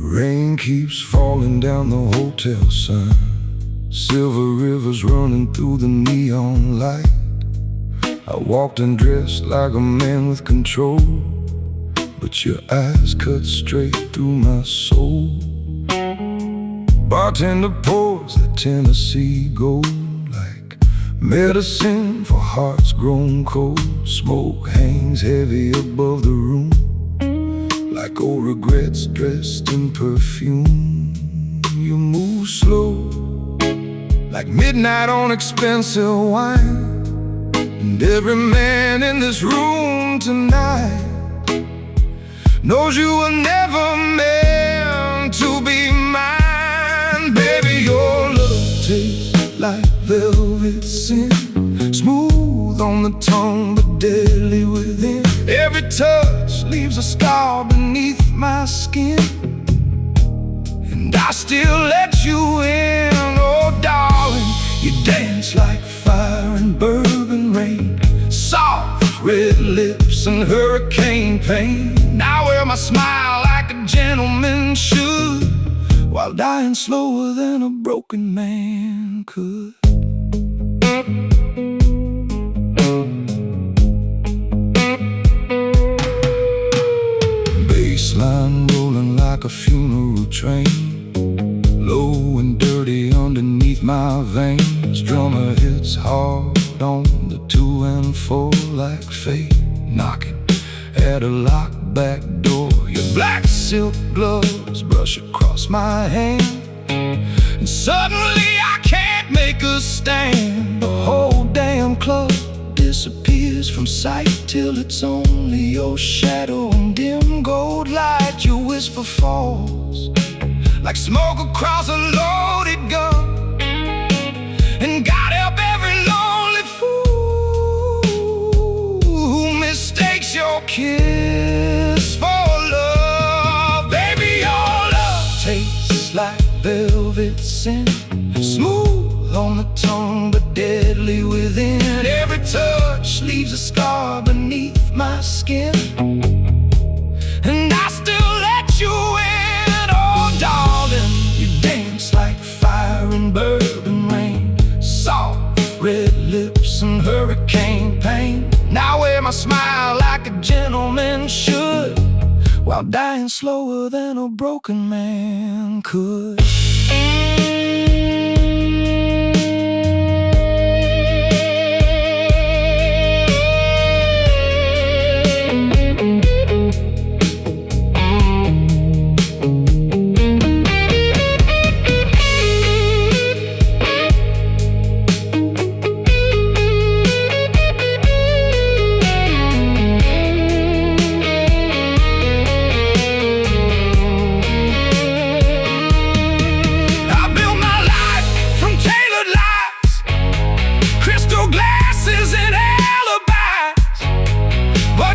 Rain keeps falling down the hotel sign. Silver rivers running through the neon light. I walked and dressed like a man with control, but your eyes cut straight through my soul. Bartender pours that Tennessee gold like medicine for hearts grown cold. Smoke hangs heavy above the room like old regrets dressed in perfume. You move slow like midnight on expensive wine. And every man in this room tonight knows you were never meant to be mine. Baby, your love tastes like velvet sin, smooth on the tongue but deadly within. Every touch leaves a scar beneath my skin, and I still let you in. Oh darling, you dance like fire and bourbon rain, soft red lips and hurricane pain. I wear my smile like a gentleman should, while dying slower than a broken man could. Bassline rolling like a funeral train, low and dirty underneath my veins. Drummer hits hard on the 2 and 4 like fate knocking at a locked back door. Your black silk gloves brush across my hand, and suddenly I can't make a stand. The whole damn club disappears from sight till it's only your shadow and dim gold light. Your whisper falls like smoke across a loaded gun, and God help every lonely fool who mistakes your kiss for love. Baby, your love tastes like velvet sin, smooth on the tongue but deadly within. Every touch leaves a scar beneath my skin, and I still let you in. Oh darling, you dance like fire and bourbon rain, soft red lips and hurricane pain. Now I wear my smile like a gentleman should, while dying slower than a broken man could.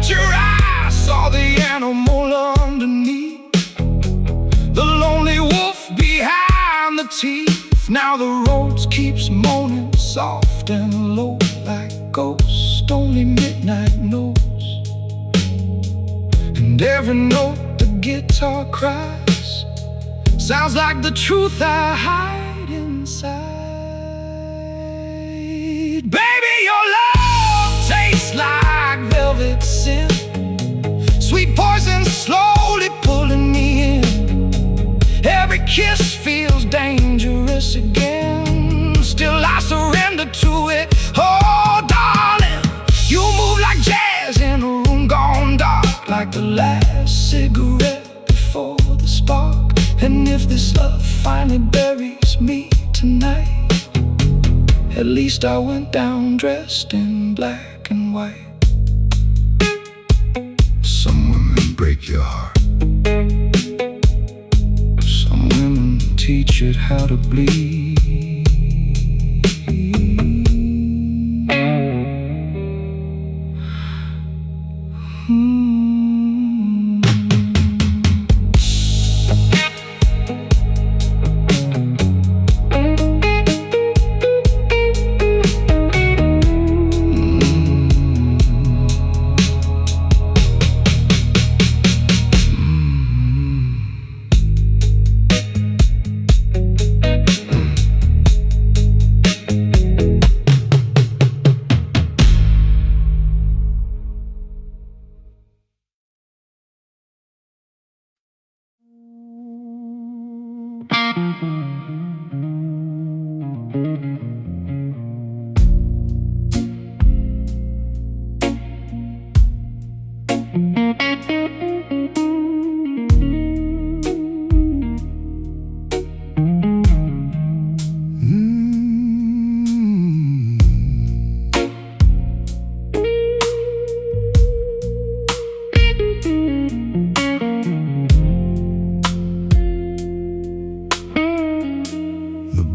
Your eyes saw the animal underneath, the lonely wolf behind the teeth. Now the road keeps moaning soft and low like ghosts only midnight knows, and every note the guitar cries sounds like the truth I hide inside. Baby, your love tastes like velvet sin, sweet poison slowly pulling me in. Every kiss feels dangerous again, still I surrender to it. Oh darling, you move like jazz in a room gone dark, like the last cigarette before the spark. And if this love finally buries me tonight, at least I went down dressed in black and white. Some women break your heart, some women teach it how to bleed.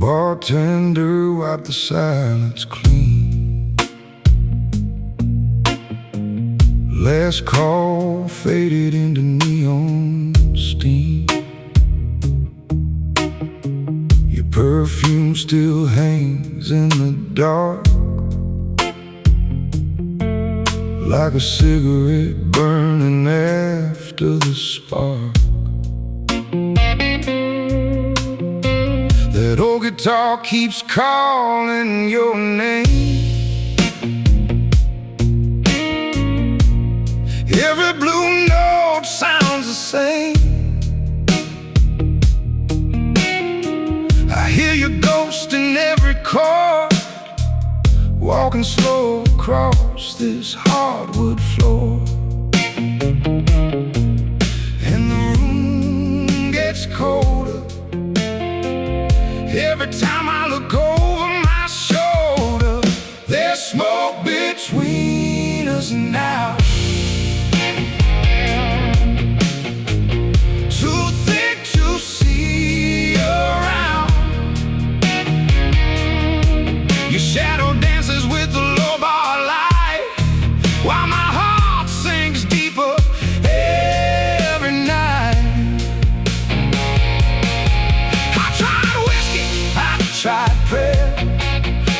Bartender wiped the silence clean. Last call faded into neon steam. Your perfume still hangs in the dark, like a cigarette burning after the spark. That old guitar keeps calling your name. Every blue note sounds the same. I hear your ghost in every chord, walking slow across this hardwood floor. And the room gets colder every time I look over my shoulder. There's smoke between us now, too thick to see around. Your shadow dances with the low bar light, while my heart sinks deeper every night. Tried prayer,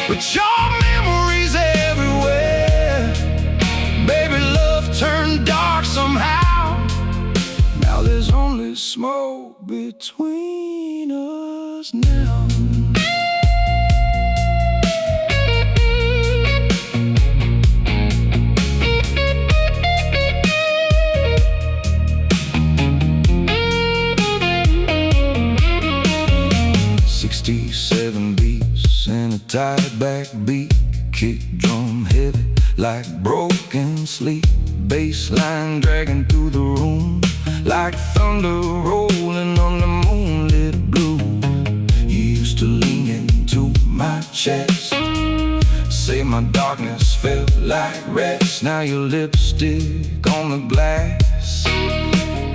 but your memory's everywhere. Baby, love turned dark somehow. Now there's only smoke between us now. Seven beats and a tied back beat, kick drum heavy like broken sleep, bass line dragging through the room like thunder rolling on the moonlit blue. You used to lean into my chest, say my darkness felt like rest. Now your lipstick on the glass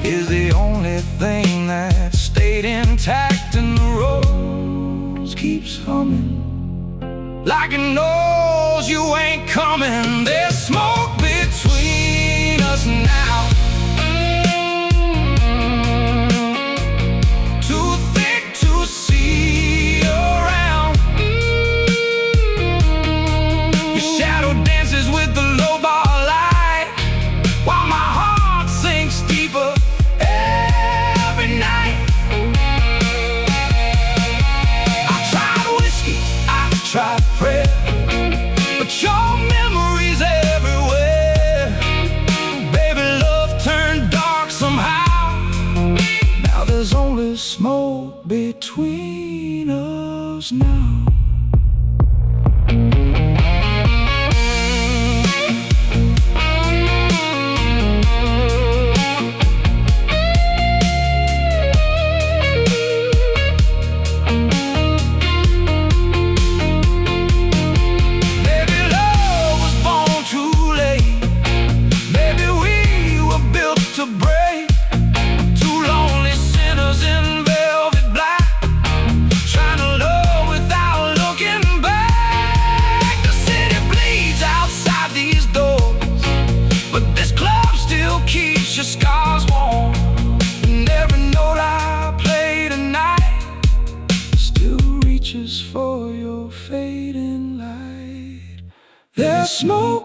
is the only thing that stayed intact, and the rose keeps humming like it knows you ain't coming. There's smoke between us now, too thick to see around. Your shadow dances with the low bar light, while my heart sinks deeper every night. Tried prayer, but your memory's everywhere. Baby, love turned dark somehow. Now there's only smoke between us now.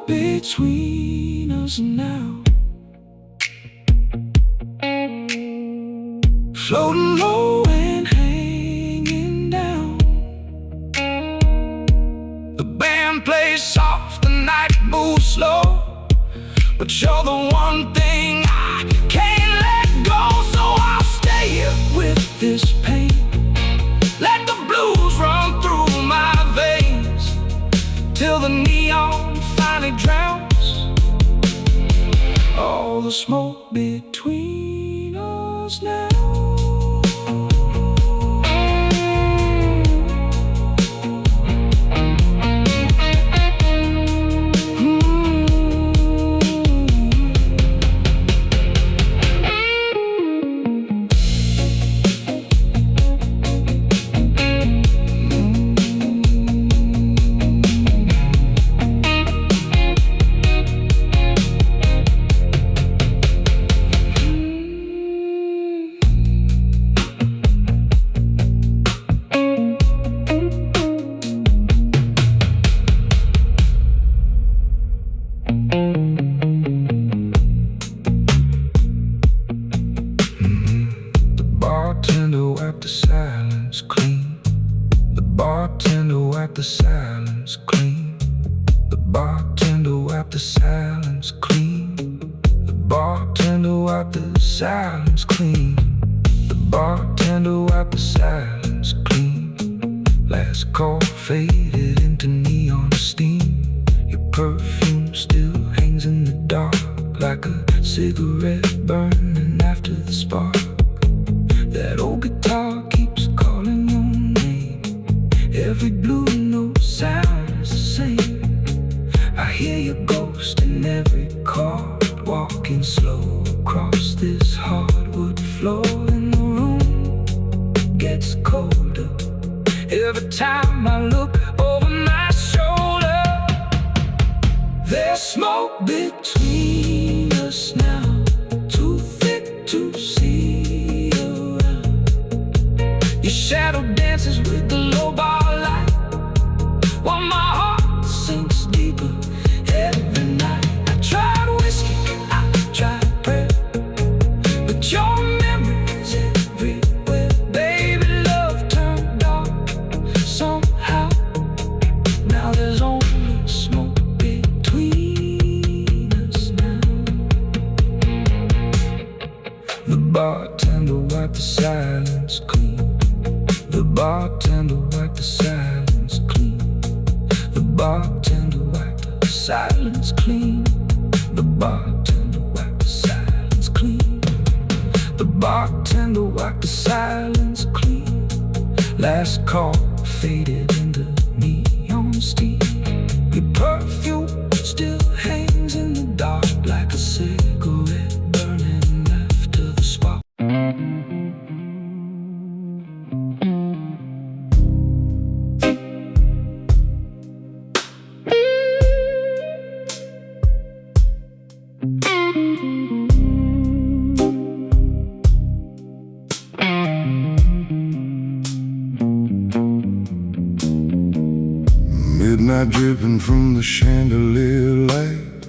smoke between us now, floating low and hanging down. The band plays soft, the night moves slow, but you're the one thing I can't let go. So I'll stay here with this pain, let the blues run through my veins, till the neon finally drowns all the smoke between us now. Wipe the silence clean. The bartender wipe the silence clean. The bartender wipe the silence clean. The bartender wipe the silence clean. The bartender wipe the silence clean. Last call faded into neon steam. Your perfume still hangs in the dark, like a cigarette burning after the spark. That old guitar keeps calling your name. Every blue note sounds the same. I hear your ghost in every chord, walking slow across this hardwood floor. And the room gets colder every time I look over my shoulder. There's smoke between us now, too thick to see. Your shadow dances with the low bar light, while my heart sinks deeper every night. I tried whiskey, I tried prayer, but your memory's everywhere. Baby, love turned dark somehow. Now there's only smoke between us now. The bartender wiped the silence clean. The bartender wiped the silence clean. The bartender wiped the silence clean. The bartender wiped the silence clean. The bartender wiped the silence clean. Last call faded into neon steam. Your perfume still hangs in the dark, like a cigarette burning after the spark. Midnight dripping from the chandelier light,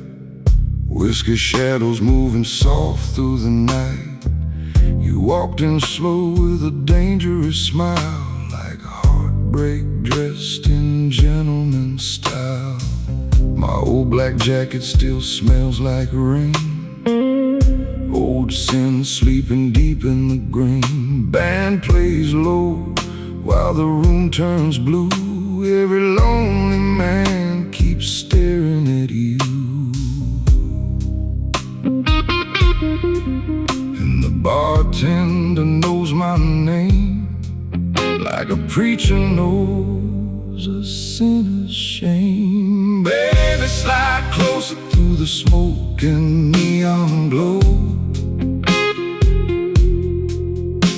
whiskey shadows moving soft through the night. You walked in slow with a dangerous smile, like a heartbreak dressed in gentleman's style. My old black jacket still smells like rain. Old sin sleeping deep in the green. Band plays low while the room turns blue. Every lonely man keeps staring at you, and the bartender knows my name, like a preacher knows a sinner's shame. Baby, slide closer through the smoke and neon glow.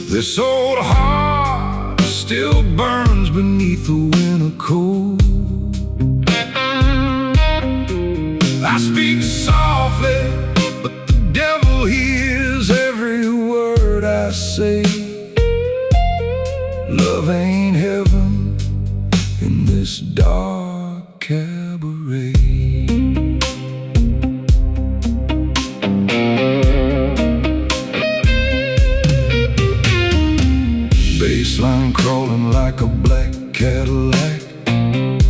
This old heart still burns beneath the winter cold. I speak softly, but the devil hears every word I say. Love ain't heaven in this dark cabaret. baseline crawling like a black Cadillac,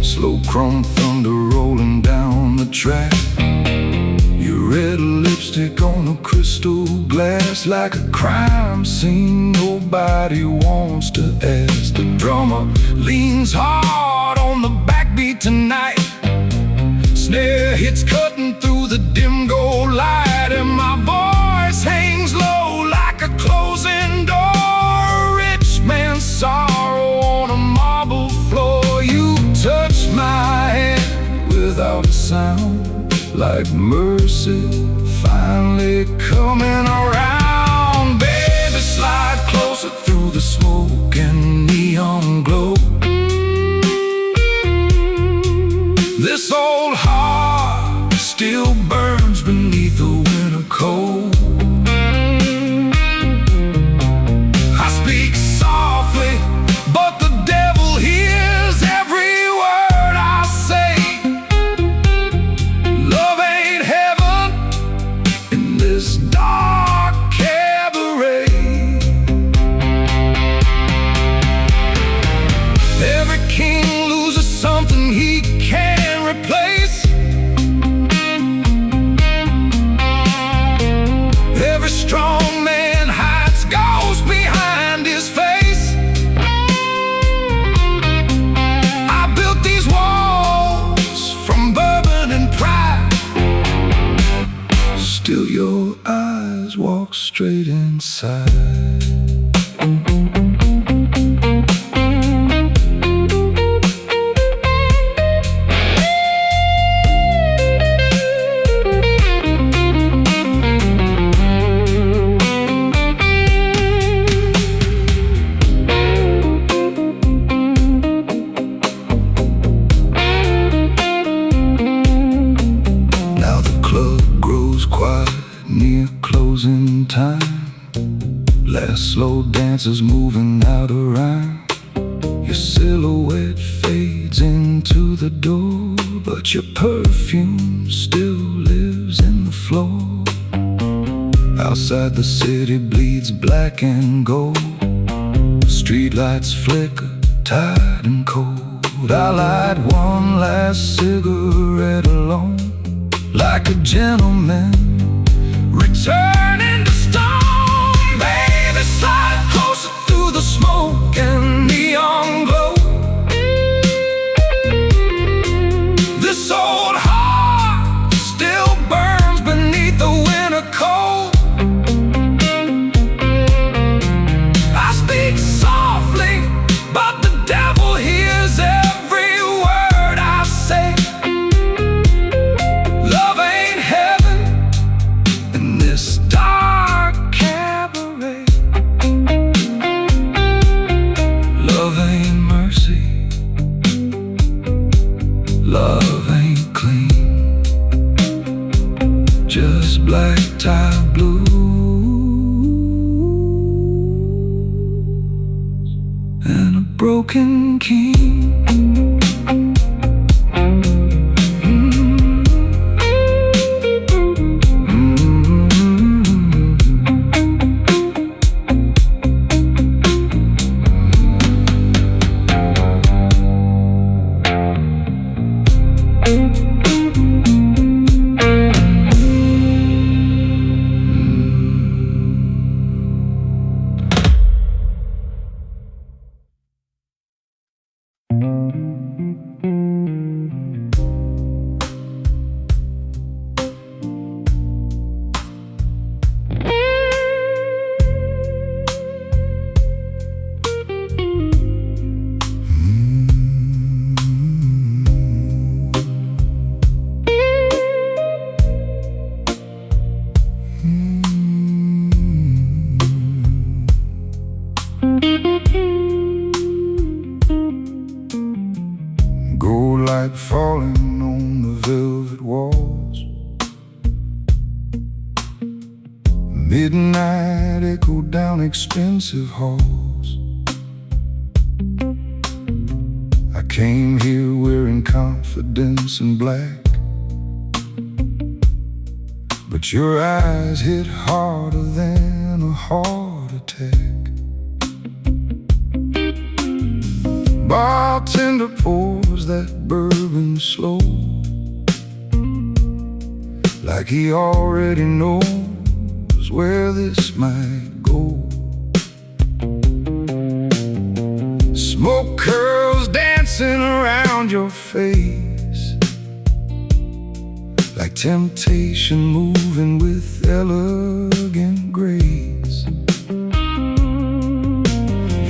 slow chrome thunder rolling down the track. Your red lipstick on a crystal glass, like a crime scene nobody wants to ask. The drummer leans hard on the backbeat tonight, snare hits cutting through the dim gold light, and my voice hangs low like a closing door. A rich man's sorrow on a marble floor. You touch my hand without a sound, like mercy finally coming around. Baby, slide closer through the smoke and neon glow. This old heart still burns beneath the winter cold. I speak softly, but the devil hears every word I say. Love ain't heaven in this dark cabaret. Every king loses something he can't replace. Every strong man hides ghosts behind his face. I built these walls from bourbon and pride, still your eyes walk straight inside. Near closing time, last slow dancers moving out of rhyme. Your silhouette fades into the door, but your perfume still lives in the floor. Outside the city bleeds black and gold, streetlights flicker, tired and cold. I light one last cigarette alone, like a gentleman returning to stone. Baby, slide closer through the smoke and neon glow. This old heart still burns beneath the winter cold. I speak softly, but the devil hears every word I say. Love ain't heaven in this dark cabaret. Love ain't mercy, love ain't clean, just black tie blues and a broken king. Gold light falling on the velvet walls, midnight echo down expensive halls. I came here wearing confidence and black, but your eyes hit harder than a heart attack. Bartender pours that bourbon slow, like he already knows where this might go. Smoke curls dancing around your face, like temptation moving with elegant grace.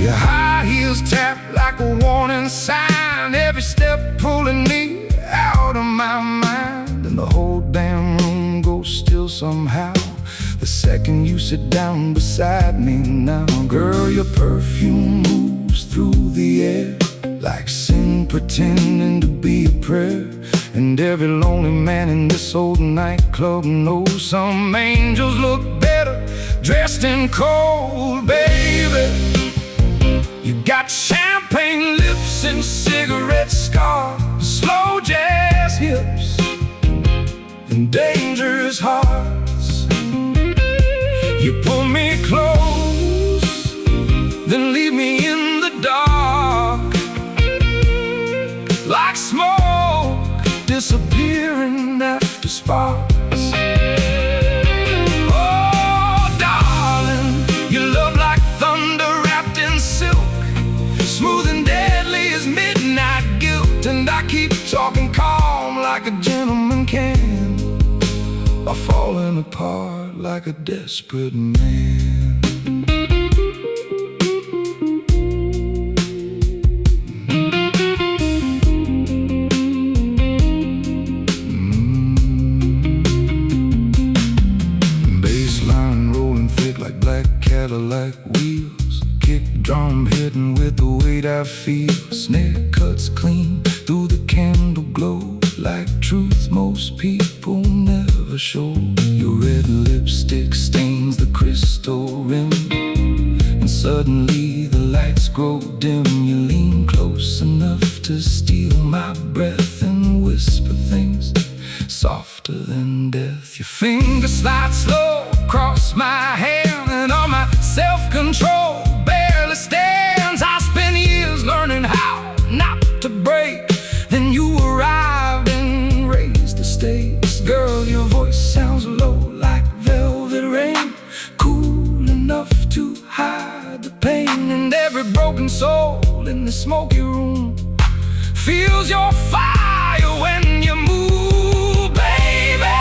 Your high heels tap like a warning sign, every step pulling me out of my mind. And the whole damn room goes still somehow the second you sit down beside me now. Girl, your perfume moves through the air like sin pretending to be a prayer. And every lonely man in this old nightclub knows some angels look better dressed in cold, baby. You got champagne lips and cigarette scars, slow jazz hips and dangerous hearts. You pull me close, then leave me in the dark, like smoke disappearing after sparks. Oh, darling, you love like thunder wrapped in silk, smooth and deadly as midnight guilt. And I keep talking calm like a gentleman can, while falling apart like a desperate man. Bassline rolling thick like black Cadillac wheels, kick drum hitting with the weight I feel. Snare cuts clean through the candle glow, like truth most people never show. Your red lipstick stains the crystal rim, and suddenly the lights grow dim. You lean close enough to steal my breath and whisper things softer than death. Your fingers slide slow across my hand, and all my self-control barely stands. I spent years learning how not to break, then you arrived and raised the stakes. Girl, your voice sounds low like velvet rain, cool enough to hide the pain. And every broken soul in the smoky room feels your fire when you move, baby.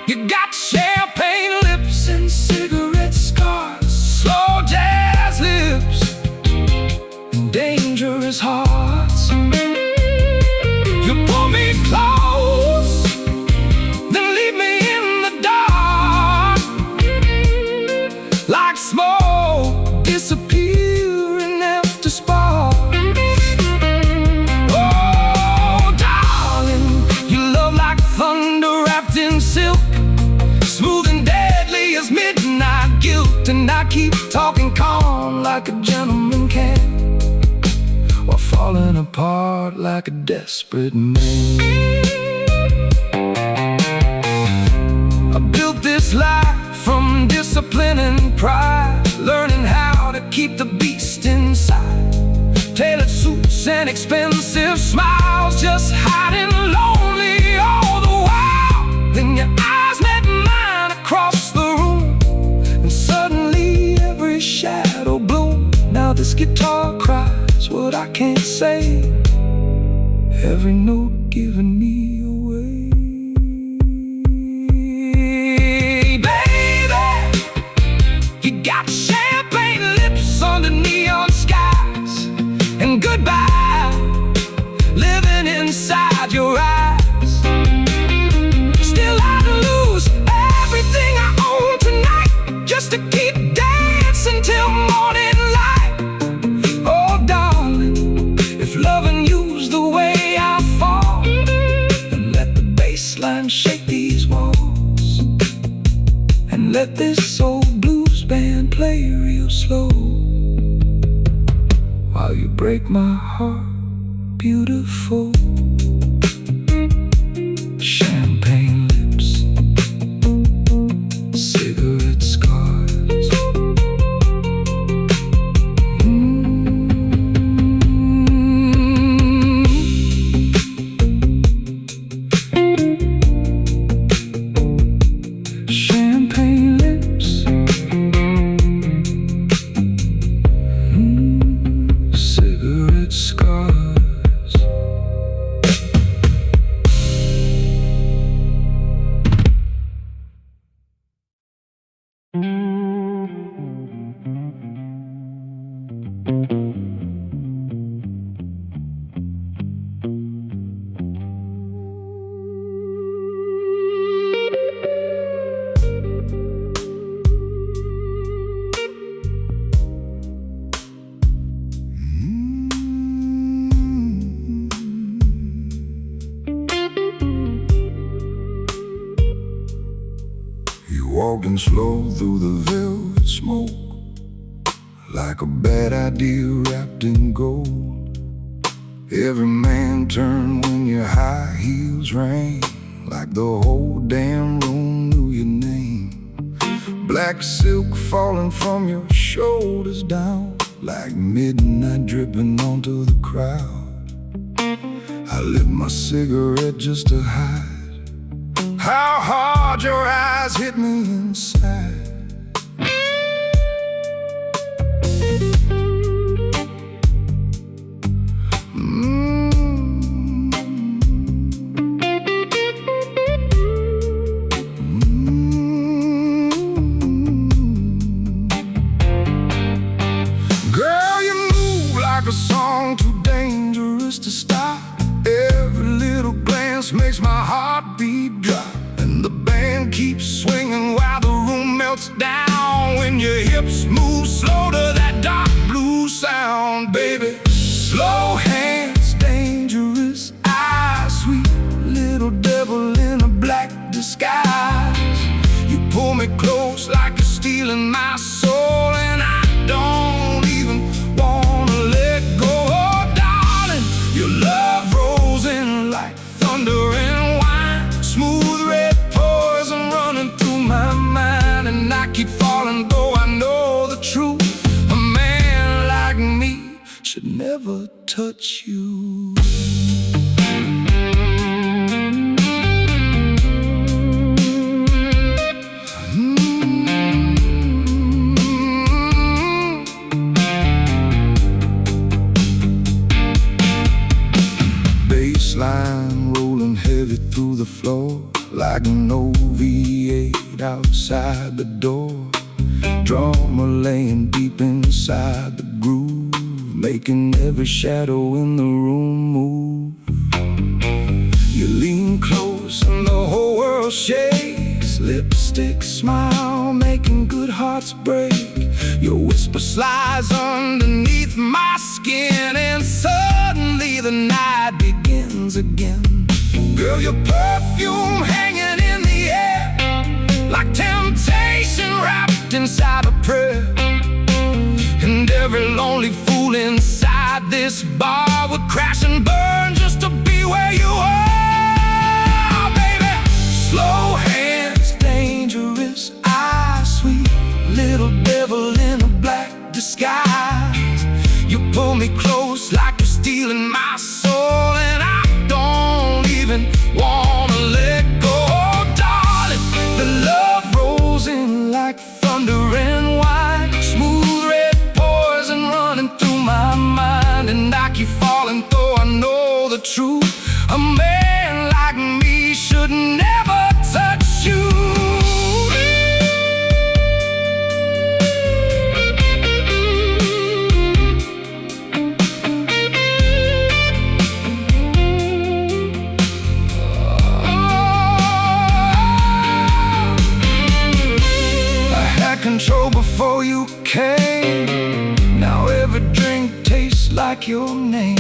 You got champagne lips and cigarette scars, slow jazz lips and dangerous hearts. You pull me close, then leave me in the dark, like smoke disappearing after sparks. Oh, darling, you love like thunder wrapped in silk, smooth and deadly as midnight guilt. And I keep talking calm like a gentleman can, while falling apart like a desperate man. I built this life from discipline and pride, learning how to keep the beast inside. Tailored suits and expensive smiles, just hiding lonely all the while. Then your eyes met mine across the room, and suddenly every shadow bloomed. Now this guitar cries what I can't say, every note giving me away. Baby, you got champagne lips under neon skies, and goodbye living inside your eyes. Still I'd lose everything I own tonight just to keep dancing till morning light. Oh, darling, if loving you's the way I fall, then let the bass line shake these walls, and let this old blues band play real slow, while you break my heart, beautiful. Champagne lips, cigarette scars. Walking slow through the velvet smoke, like a bad idea wrapped in gold. Every man turned when your high heels rang, like the whole damn room knew your name. Black silk falling from your shoulders down, like midnight dripping onto the crowd. I lit my cigarette just to hide how hard your eyes hit me inside. Girl, you move like a song too dangerous to stop. Every little glance makes my heartbeat drop, and the band keeps swinging while the room melts down. When your hips move slow to that dark blue sound, baby. Slow hands, dangerous eyes, sweet little devil in a black disguise. You pull me close like you're stealing my soul, and I don't even wanna let go. Oh, darling, your love rolls in like thunder and wine. Smooth red poison running through my mind, and I keep falling though I know the truth. A man like me should never touch you. Bassline rolling heavy through the floor, like an OV8 outside the door. Drummer laying deep inside the groove, making every shadow in the room move. You lean close and the whole world shakes. Lipstick smile, making good hearts break. Your whisper slides underneath my skin, and suddenly the night begins again. Girl, your perfume hanging in the air, like temptation wrapped inside a prayer. And every lonely fool inside this bar would crash and burn just to be where you are, baby. Slow hands, dangerous eyes, sweet little devil in a black disguise. You pull me close like you're stealing my soul, and I don't even wanna let go. Oh, darling, the love rolls in like thunder and wine. Smooth red poison running through my mind, and I keep falling though I know the truth. A man like me should never touch you. Control before you came. Now every drink tastes like your name,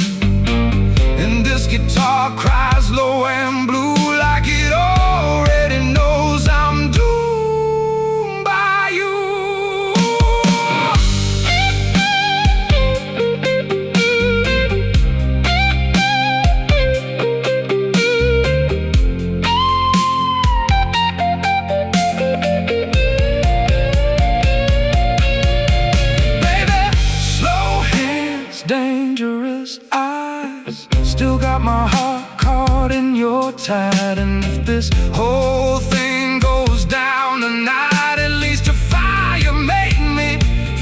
and this guitar cries low and blue, like it already knows I'm doomed by you. Dangerous eyes, still got my heart caught in your tide. And if this whole thing goes down tonight, at least your fire made me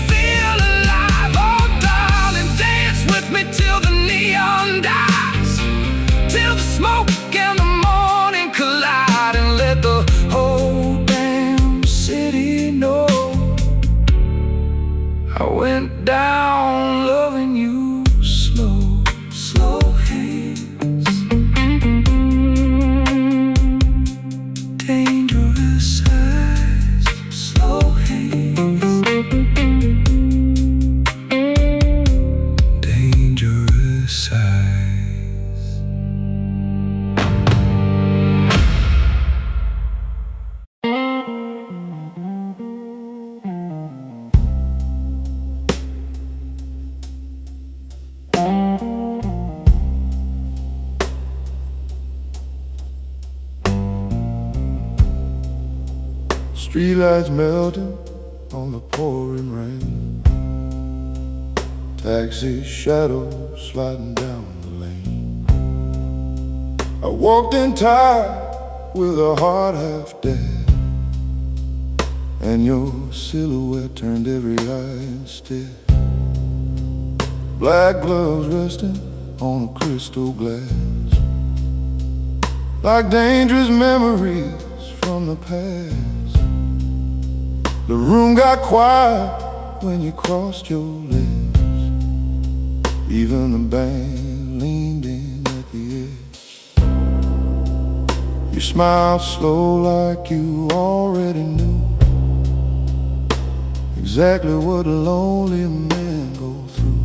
feel alive. Oh, darling, dance with me till the neon dies, till the smoke and the morning collide, and let the whole damn city know I went down loving you. Slow hands, dangerous eyes. Slow hands, dangerous eyes. Streetlights melting on the pouring rain, taxi shadows sliding down the lane. I walked in tired with a heart half dead, and your silhouette turned every eye instead. Black gloves resting on a crystal glass, like dangerous memories from the past. The room got quiet when you crossed your legs. Even the band leaned in at the edge. You smiled slow like you already knew exactly what a lonely man goes through.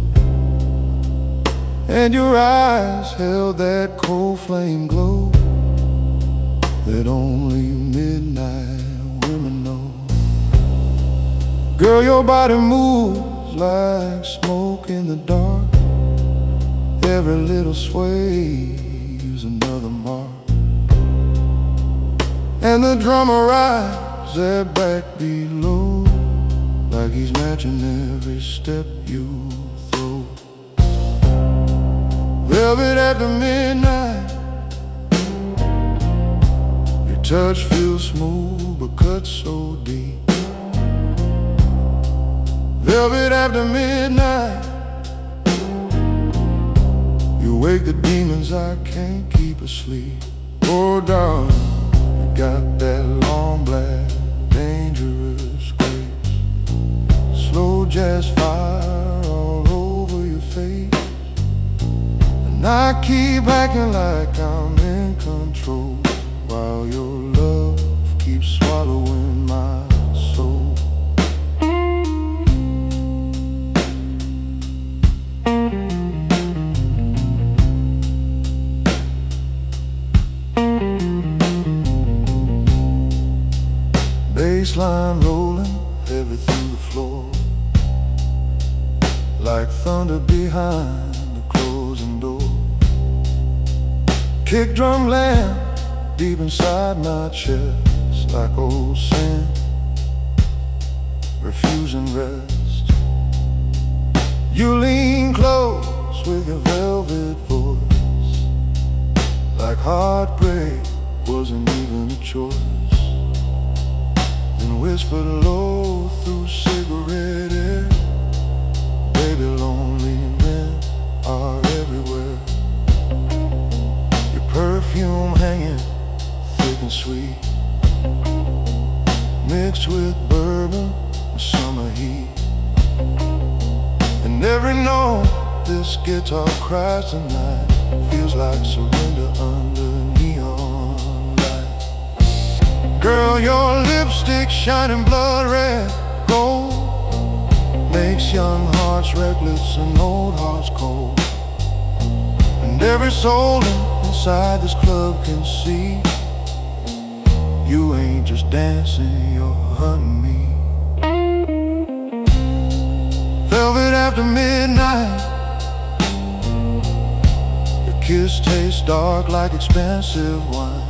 And your eyes held that cold flame glow that only midnight women know. Girl, your body moves like smoke in the dark. Every little sway is another mark. And the drummer rides that backbeat low, like he's matching every step you throw. Velvet after midnight, your touch feels smooth but cuts so deep. Velvet after midnight, you wake the demons I can't keep asleep. Oh darling, you got that long black dangerous grace, slow jazz fire all over your face. And I keep acting like I'm in control, while your love keeps swallowing my soul. Bassline rolling heavy through the floor, like thunder behind the closing door. Kick drum land deep inside my chest, like old sin refusing rest. You lean close with your velvet voice, like heartbreak wasn't even a choice. Then whispered low through cigarette air, baby, lonely men are everywhere. Your perfume hanging thick and sweet, mixed with bourbon and summer heat. And every note this guitar cries tonight feels like surrender under neon light. Girl, your lipstick shining blood red gold makes young hearts reckless and old hearts cold. And every soul inside this club can see you ain't just dancing, you're hunting me. Velvet after midnight, your kiss tastes dark like expensive wine.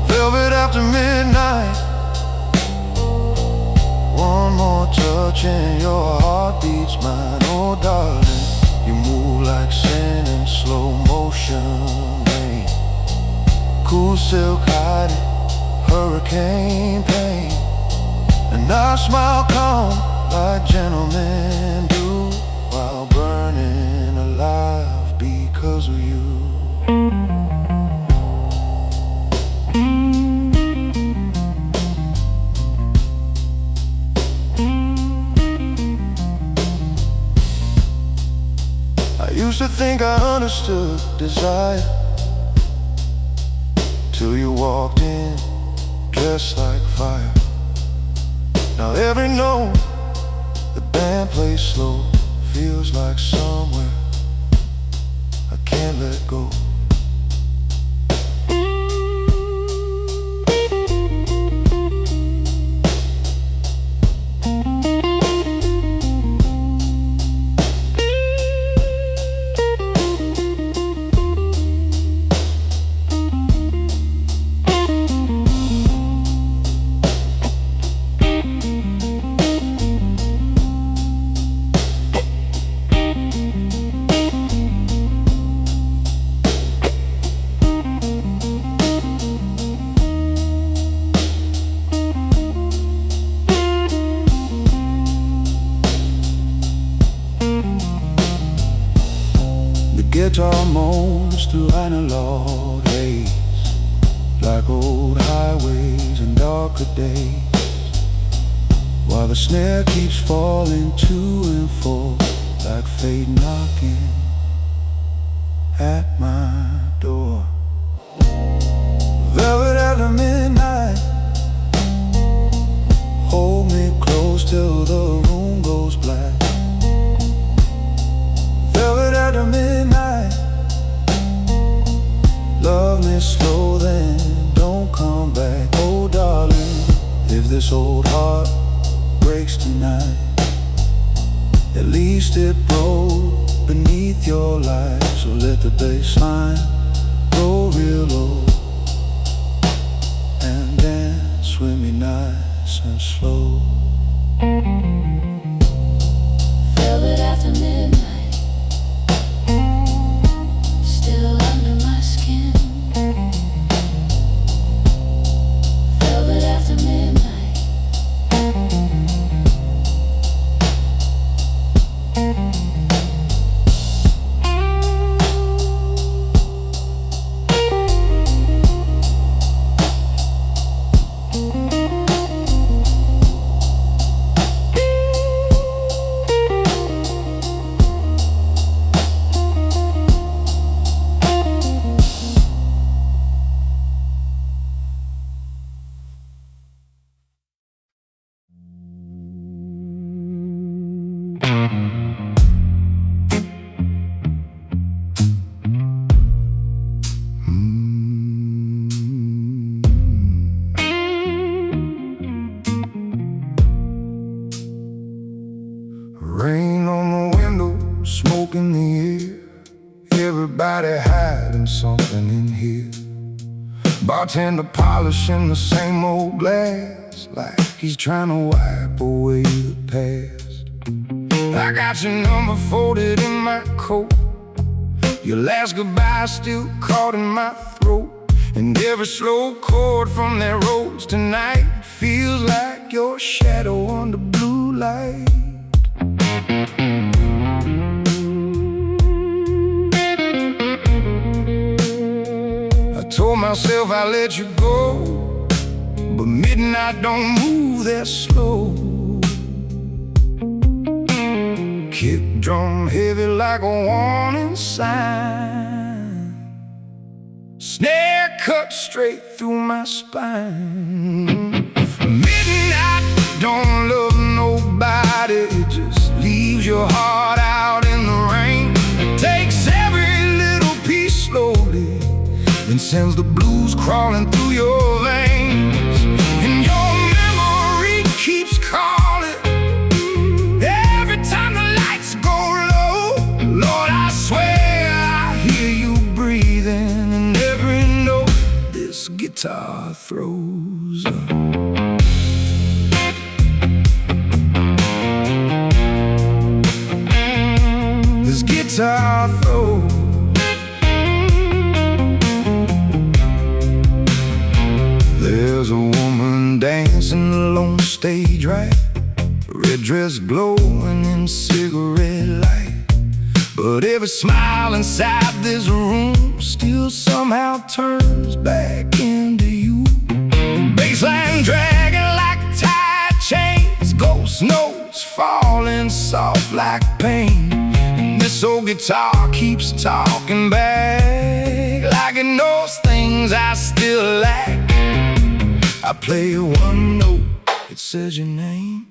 Velvet after midnight, one more touch and your heart beats mine. Oh darling, you move like sand in slow motion rain, cool silk hiding hurricane pain. And I smile calm like gentlemen do, while burning alive because of you. I used to think I understood desire, till you walked in dressed like fire. Now every note the band plays slow feels like somewhere I can't let go. guitar moans through analog haze, like old highways and darker days, while the snare keeps falling to and fro, like fate knocking at my door. Velvet after midnight, hold me close till the room goes black. Velvet after midnight, love me slow then don't come back. Oh darling, if this old heart breaks tonight, at least it broke beneath your light. So let the bass line go real low and dance with me nice and slow. Velvet after midnight, still under my skin. Velvet after midnight. Rain on the window, smoke in the air, everybody hiding something in here. Bartender polishing the same old glass, like he's trying to wipe away the past. I got your number folded in my coat, your last goodbye still caught in my throat, and every slow chord from that rose tonight feels like your shadow under blue light. I told myself I'd let you go, but midnight don't move that slow. Kick drum heavy like a warning sign, snare cut straight through my spine. Midnight don't love nobody, it just leaves your heart out in the rain. Takes every little piece slowly, then sends the blues crawling through your veins. And your memory keeps calling every time the lights go low. Lord, I swear I hear you breathing in every note this guitar throws up. This guitar throws. There's a woman dancing along the stage right, red dress glowing in cigarette light, but every smile inside this room still somehow turns back into you. Bassline dragging like tight chains, ghost notes falling soft like pain, and this old guitar keeps talking back like it knows things I still lack. I play one note, it says your name.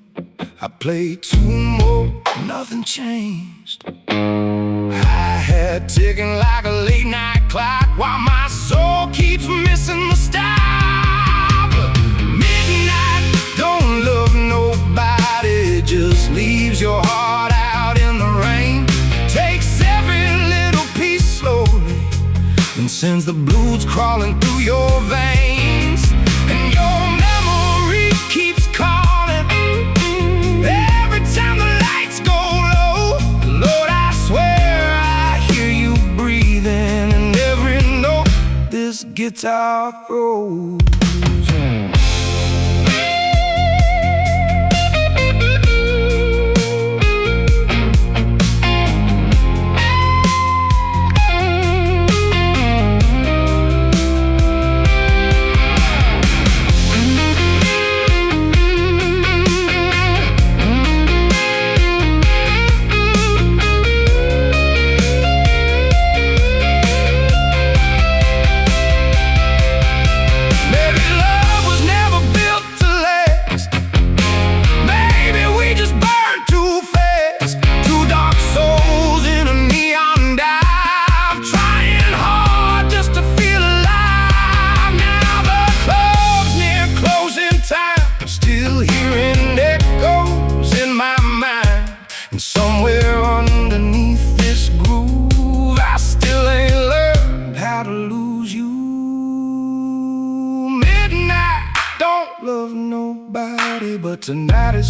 I play two more, nothing changed. Hi-hat ticking like a late night clock, while my soul keeps missing the stop. Midnight don't love nobody, it just leaves your heart out in the rain. Takes every little piece slowly, and sends the blues crawling through your veins. And your memory keeps calling every time the lights go low. Lord, I swear I hear you breathing in every note this guitar throws.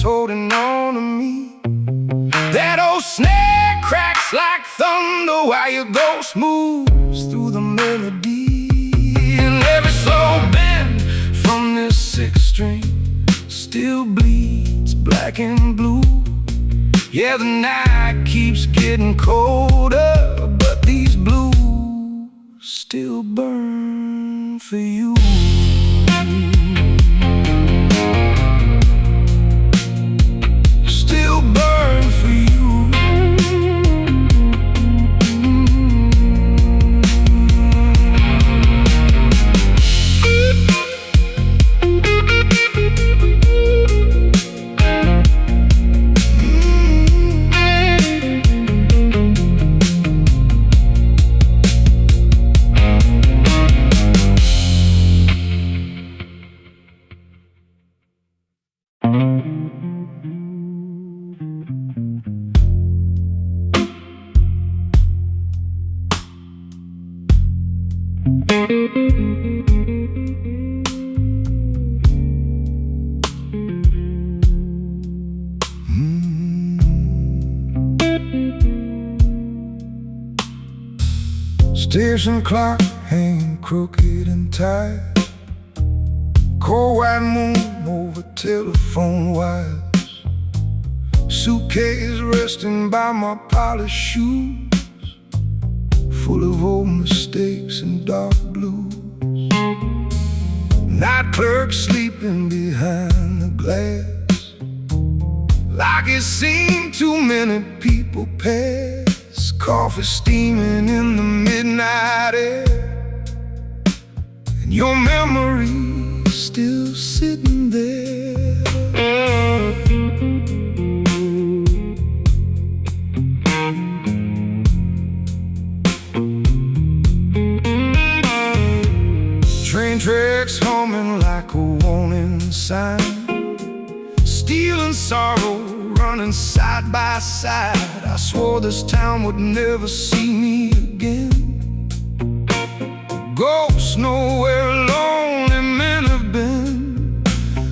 hands holding on to me. That old snare cracks like thunder while you go smooth through the melody. And every slow bend from this sixth string still bleeds black and blue. Yeah, the night keeps getting colder, but these blues still burn for you. Still burn for you. Station clock hanging crooked and tight, cold white moon over telephone wires, suitcase resting by my polished shoes, full of old mistakes and dark blues. Night clerk sleeping behind the glass, like it's seen too many people pass. Coffee steaming in the midnight air, and your memory still sitting there. Train tracks humming like a warning sign, steel and sorrow running side by side. I swore this town would never see me again. Ghosts know where lonely men have been.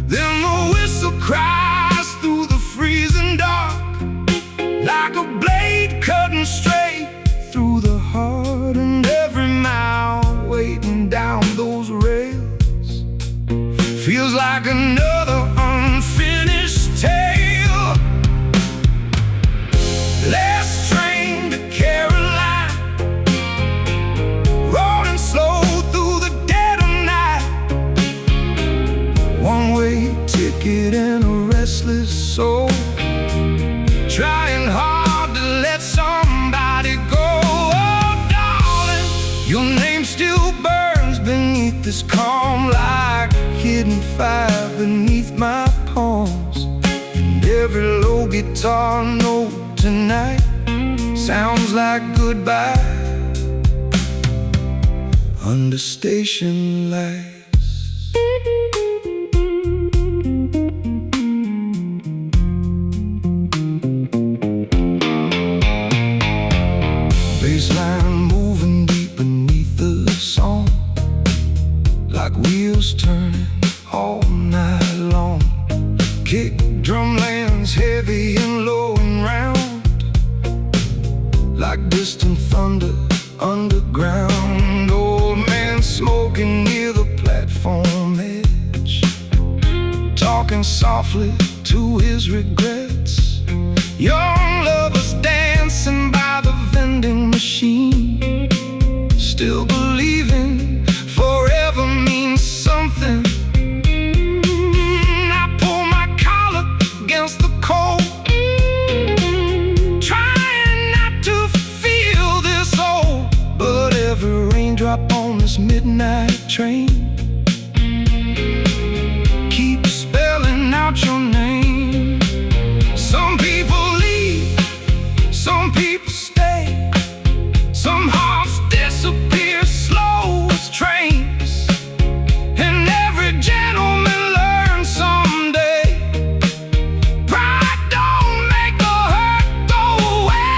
Then the whistle cries through the freezing dark, like a blade cutting straight through the heart. And every mile waiting down those rails feels like another unfinished tale. Last train to Caroline, rolling slow through the dead of night. One-way ticket and a restless soul, trying hard to let somebody go. Oh, darling, your name still burns beneath this calm, like hidden fire beneath my palms. And every low guitar note tonight sounds like goodbye under station lights. Bassline moving deep beneath the song, like wheels turning all night long. Kick drum lands heavy and low and round, like distant thunder underground. Old man smoking near the platform edge, talking softly to his regrets. Young lovers dancing by the vending machine, still believing forever means something. I pull my collar against the cold, raindrop on this midnight train keep spelling out your name. Some people leave, some people stay, some hearts disappear slow as trains. And every gentleman learns someday, pride don't make the hurt go away.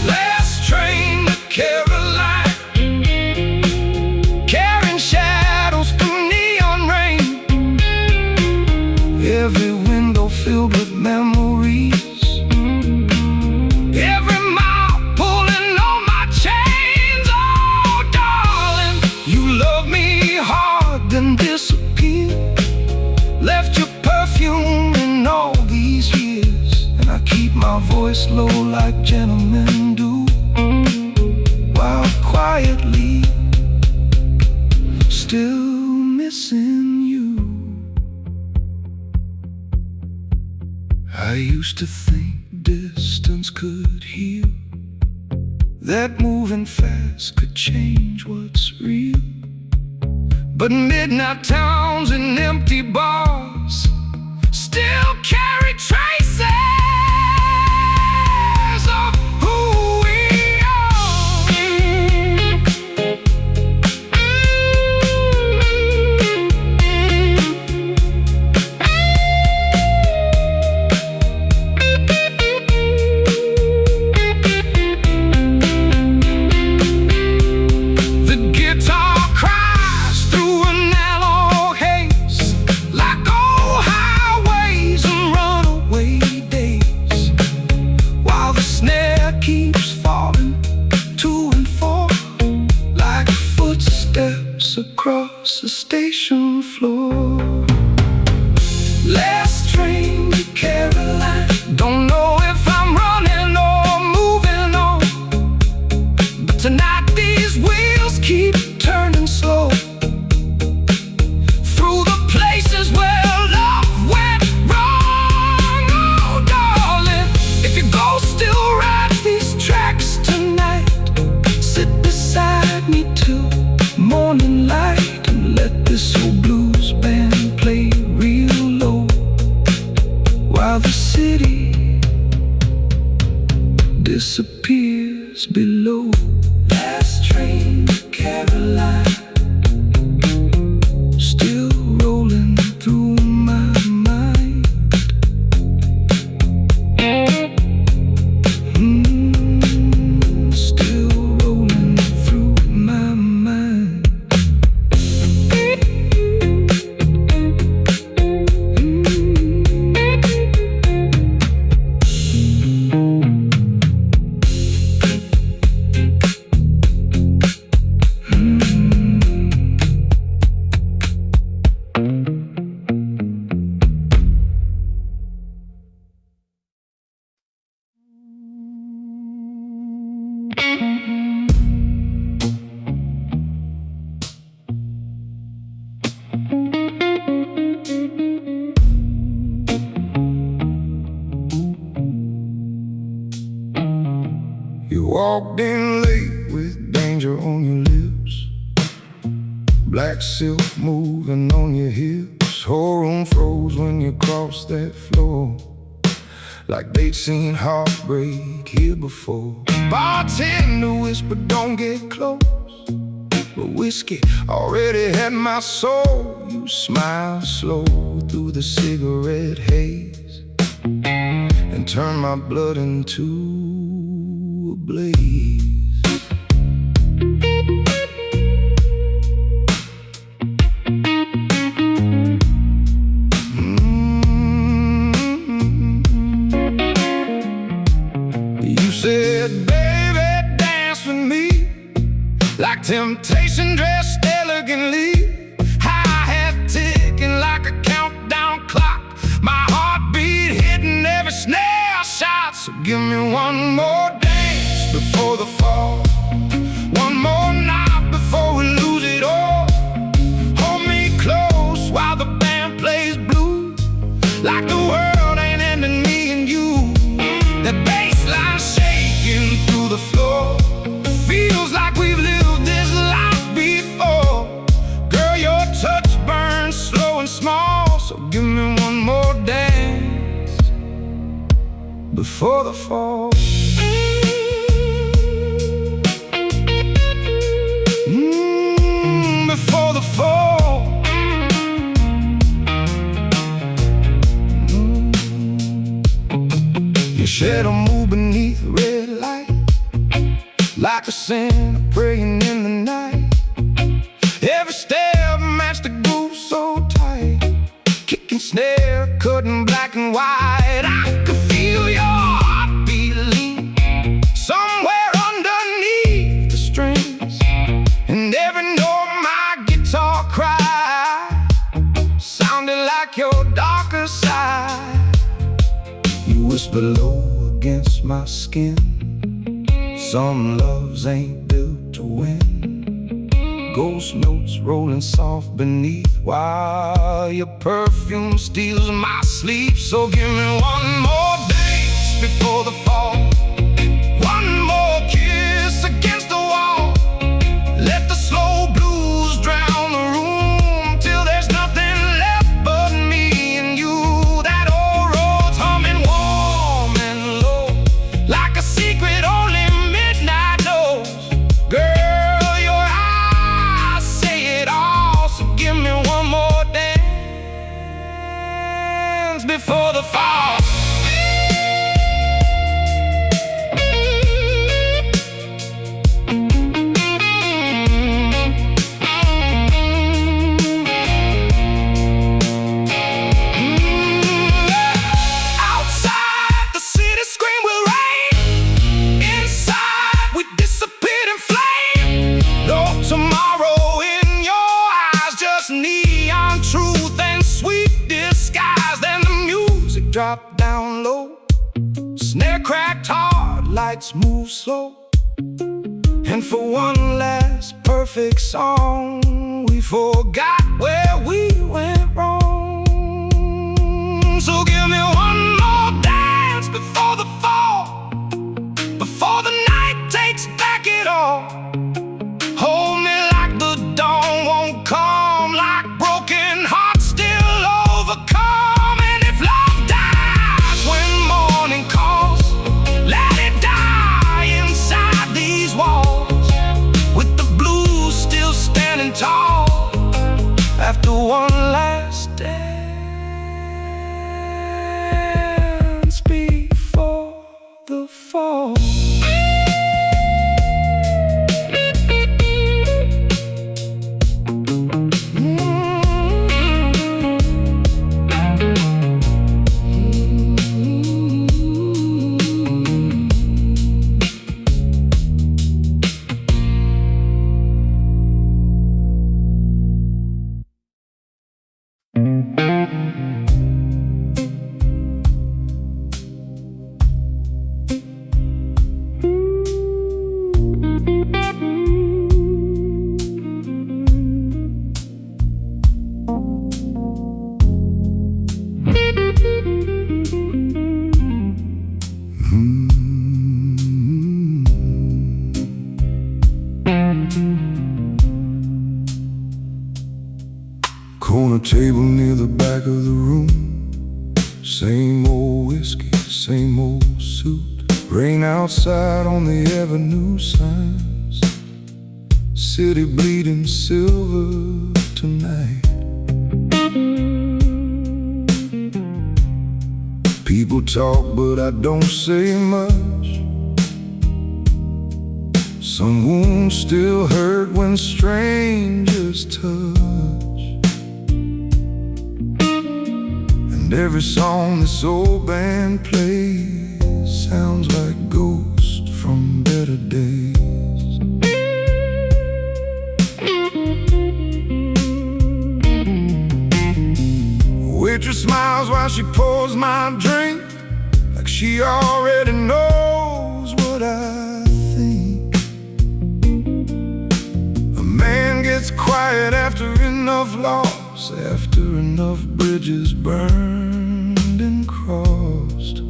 Last train to Caroline, carrying shadows through neon rain. filled with memories. Every mile pulling on my chains. Oh, darling, you love me hard, then disappeared. Left your perfume in all these years, and I keep my voice low like gentlemen do, while quietly still missing you. I used to think distance could heal, that moving fast could change what's real. But midnight towns and empty bars still carry traces of who we are. The guitar cries through an analog haze, like old highways and runaway days, while the snare keeps falling to and fro, like footsteps across the station floor. Last train to Caroline, don't know if I'm running or moving on, but tonight these wheels keep turning slow, through the places where love went wrong. Oh, darling, if you go, still ride these tracks tonight. Sit beside me till morning light, and let this old blues band play real low, while the city disappears below. Last train to Caroline, still rolling through my mind. Still rolling through my mind. You walked in late with danger on your lips, black silk moving on your hips. Whole room froze when you crossed that floor, like they'd seen heartbreak here before. Bartender whispered, don't get close, but whiskey already had my soul. You smiled slow through the cigarette haze, and turned my blood into a blaze. You said, baby, dance with me, like temptation dressed elegantly. Hi-hat ticking like a countdown clock, my heartbeat hitting every snare shot. So give me one more dance before the fall, one more night before we lose it all. Hold me close while the band plays blues, like the world ain't ending, me and you. That bass line shaking through the floor, feels like we've lived this life before. Girl, your touch burns slow and small, so give me one more dance before the fall. Before the fall. Your shadow move beneath the red light, like a sinner praying in the night. Every step matched the groove so tight, kicking snare, cutting black and wide. I could feel your heart beating somewhere underneath the strings, and every note my guitar cried sounded like your darker side. You whisper low against my skin, some loves ain't built to win. Ghost notes rolling soft beneath, while your perfume steals my sleep. So give me one more dance before the fall, one more kiss against the wall. Let the slow blues drown the room till there's nothing left but me and you. That old road's humming warm and low, like a secret only midnight knows. Girl, your eyes say it all, so give me one more dance before the fall. Outside, the city scream with rain. Inside, we dissipate in flame. No tomorrow in your eyes, just neon truth and sweet disguise. Then the music dropped down low, snare cracked hard, lights move slow. And for one last perfect song, we forgot where we went wrong. So give me one more dance before the fall, before the night takes back it all. Hold me like the dawn won't come, like broken hearts still overcome. And if love dies when morning calls, let it die inside these walls, with the blues still standing tall after one last dance before the fall. Corner table near the back of the room, same old whiskey, same old suit. Rain outside on the avenue signs, city bleeding silver tonight. People talk but I don't say much. Some wounds still hurt when strangers touch. Every song this old band plays sounds like ghosts from better days. Waitress smiles while she pours my drink, like she already knows what I think. A man gets quiet after enough loss, after enough bridges burned and crossed.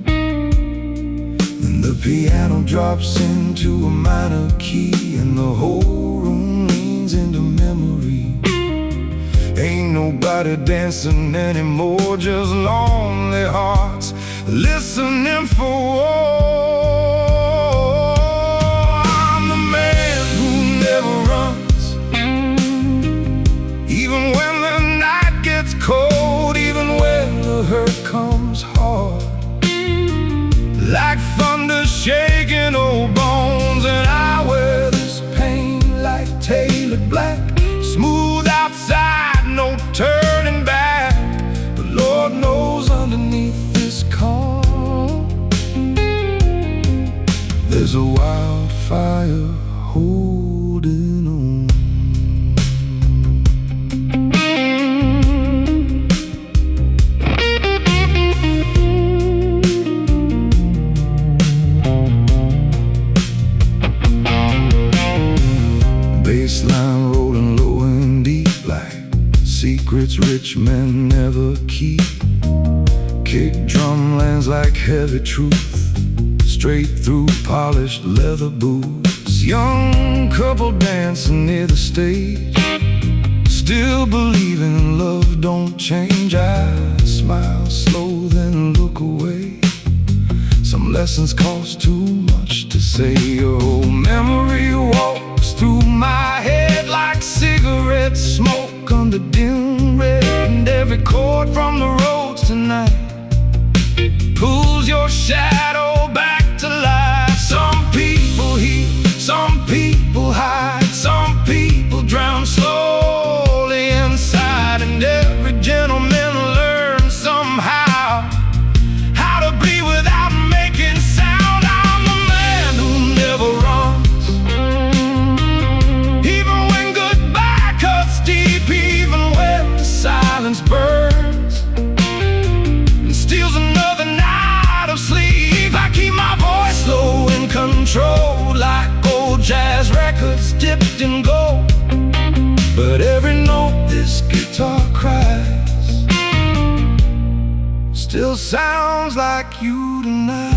Then the piano drops into a minor key, and the whole room leans into memory. Ain't nobody dancing anymore, just lonely hearts listening for war. I'm the man who never runs, even when the night gets cold, even when the hurt comes hard, like thunder shaking old bones. And I wear this pain like tailored black, smooth outside, no turning back, but Lord knows underneath There's a wildfire holding on. Bassline rolling low and deep, like secrets rich men never keep. Kick drum lands like heavy truth, straight through polished leather boots. Young couple dancing near the stage, still believing love don't change. I smile slow then look away. Some lessons cost too much to say. Oh, memory walks through my head like cigarette smoke under dim red. And every chord from the roads tonight pulls your shadow back to life. Some people heal, some people hide, some people drown slowly inside. And every gentleman learns somehow how to be without making sound. I'm the man who never runs, even when goodbye cuts deep, even when the silence burns and steals another night of sleep. I keep my voice low and controlled, like old jazz records dipped in gold. But every note this guitar cries still sounds like you tonight.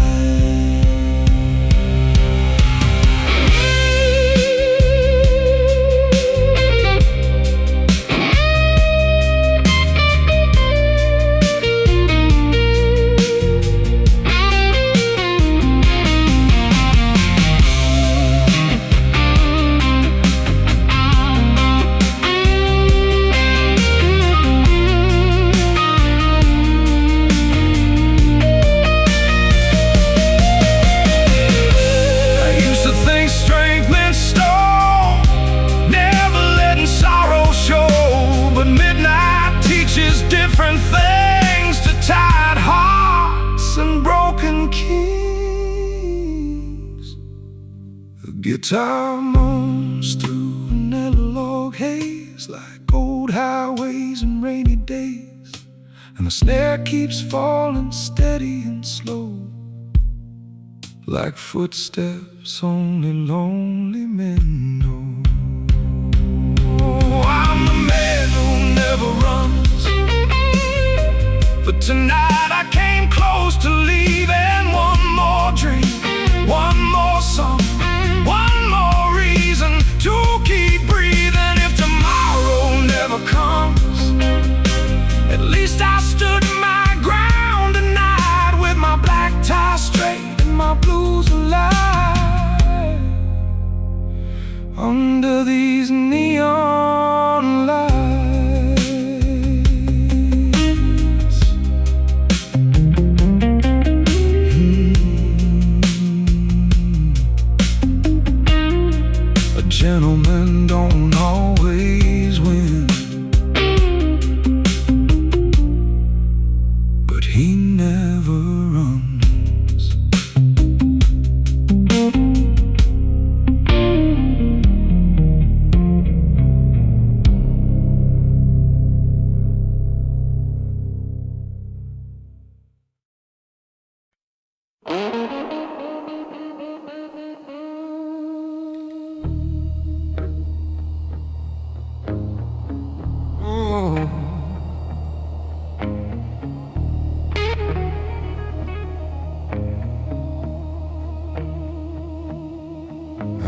Different things to tired hearts and broken keys. The guitar moans through an analog haze, like old highways and rainy days. And the snare keeps falling steady and slow, like footsteps only lonely men know. Oh, I'm the man who never runs, but tonight I came close to leaving. One more dream, one more song, one more reason to keep breathing. If tomorrow never comes, at least I stood my ground tonight, with my black tie straight and my blues alive, under these neon lights. Gentlemen don't always win, but he never runs.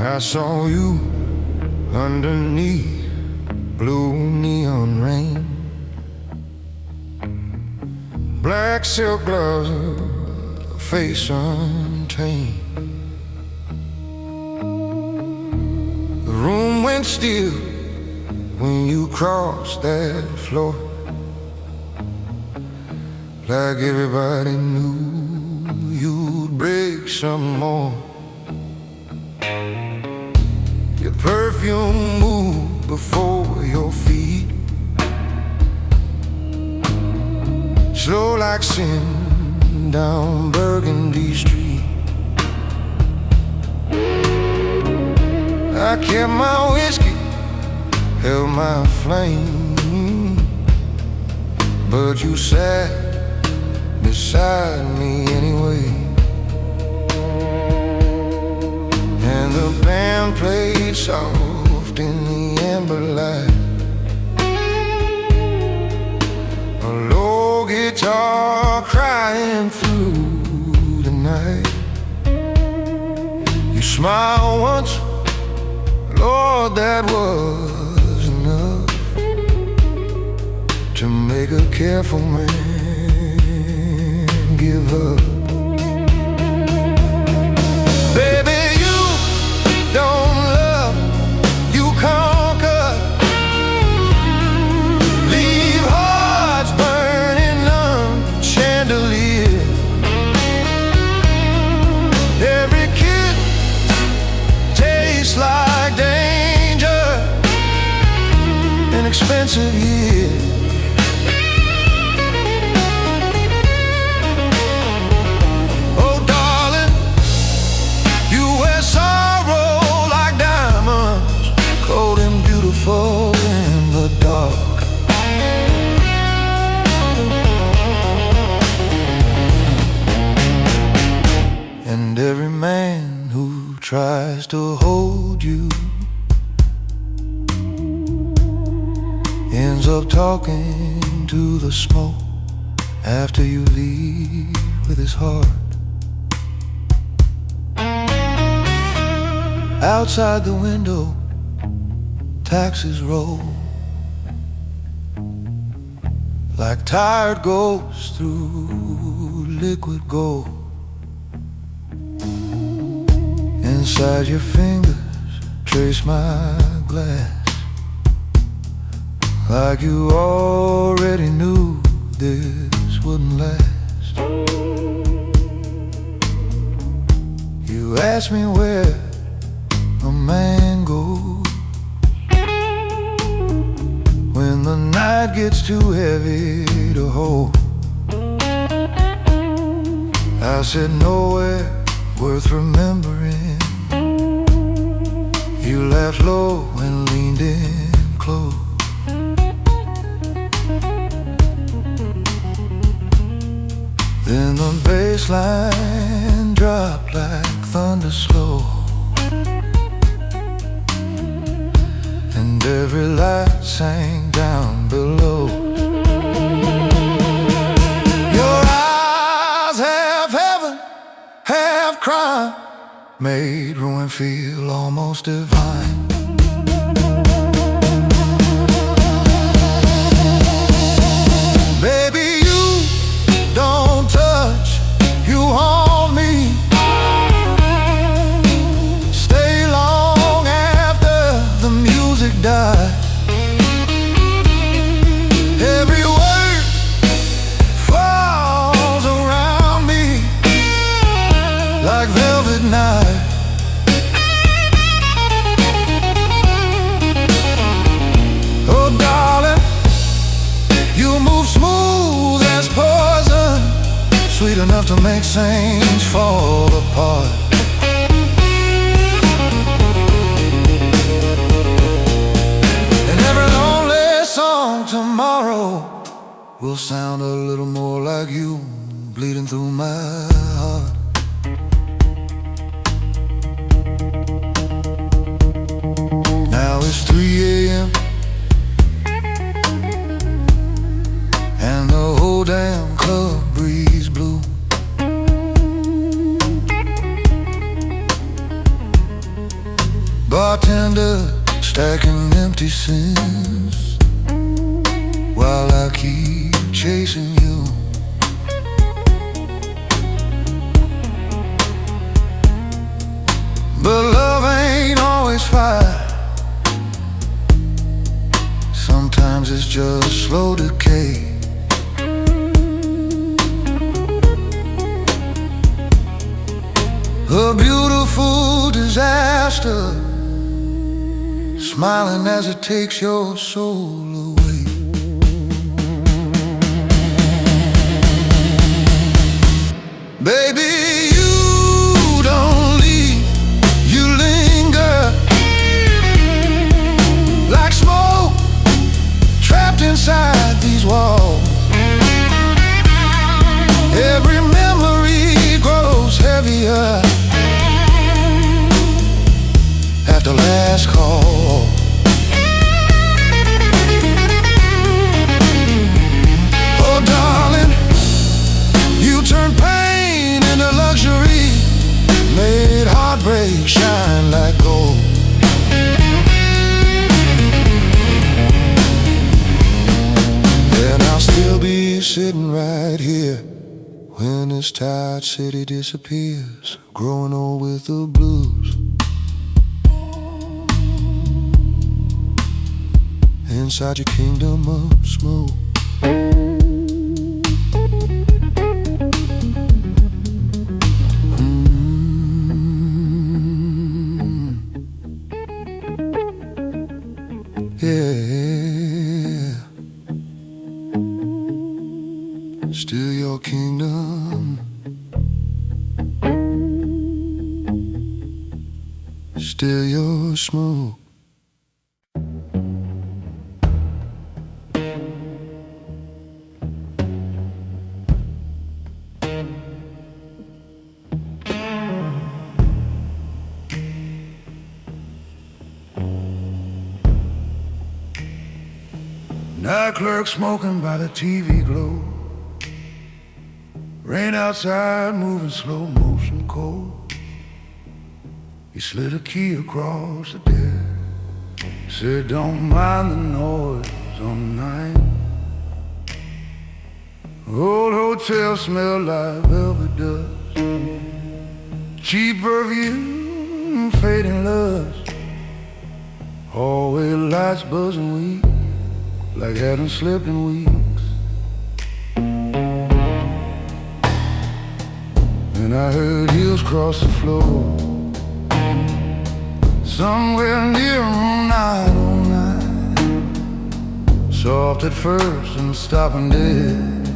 I saw you underneath blue neon rain, black silk gloves, a face untamed. The room went still when you crossed that floor, like everybody knew you'd break some more. Your perfume moved before your feet, slow like sin down Burgundy Street. I kept my whiskey, held my flame, but you sat beside me anyway. And the band played soft in the amber light, a low guitar crying through the night. You smiled once, Lord, that was enough to make a careful man give up. Baby, you don't love, you conquer. Leave hearts burning on chandelier. Every kiss tastes like danger, an expensive year. Oh darling, you wear sorrow like diamonds, cold and beautiful in the dark. And every man who tries to hold you ends up talking to the smoke after you leave with his heart. Outside the window, taxis roll like tired ghosts through liquid gold. Inside your fingers trace my glass, like you already knew this wouldn't last. You asked me where a man goes when the night gets too heavy to hold. I said nowhere worth remembering. You laughed low and leaned in close. Then the bass line dropped like thunder slow, and every light sank down below. Your eyes, half heaven, half crime, made ruin feel almost divine. Baby, you don't touch, you haunt me. Stay long after the music dies. Every word falls around me like velvet night. Oh darling, you move smooth as poison, sweet enough to make saints fall apart. And every lonely song tomorrow will sound a little more like you bleeding through my heart. Now it's 3 a.m. and the whole damn club breeze blew. Bartender stacking empty sins while I keep chasing you. But love ain't always fire. Sometimes it's just slow decay. A beautiful disaster, smiling as it takes your soul away. Baby, you don't leave, you linger. flakes shine like gold. And I'll still be sitting right here when this tired city disappears, growing old with the blues. Inside your kingdom of smoke. Yeah, still your kingdom, still your smoke. Night clerk smoking by the TV glow. Rain outside moving slow motion cold. He slid a key across the desk. Said don't mind the noise on the night. Old hotel smelled like velvet dust. Cheap perfume, fading lust. Hallway lights buzzing weak, like hadn't slept in weeks. And I heard heels cross the floor, somewhere near room 909. Soft at first and stopping dead,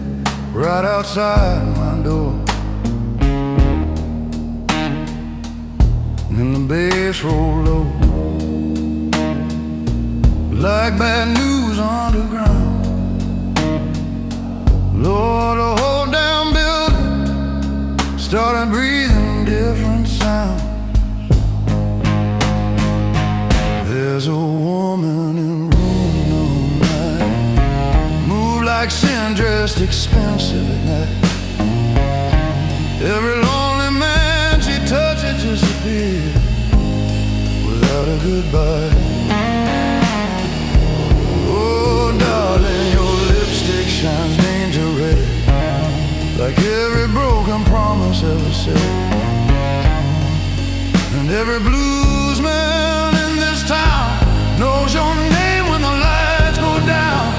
right outside my door. And the bass rolled low, like bad news underground. Lord, the whole damn building started breathing different sounds. There's a woman in room number 9, move like sin, dressed expensive at night. Every lonely man she touches disappears without a goodbye. Darling, your lipstick shines danger red, like every broken promise ever said. And every blues man in this town knows your name when the lights go down.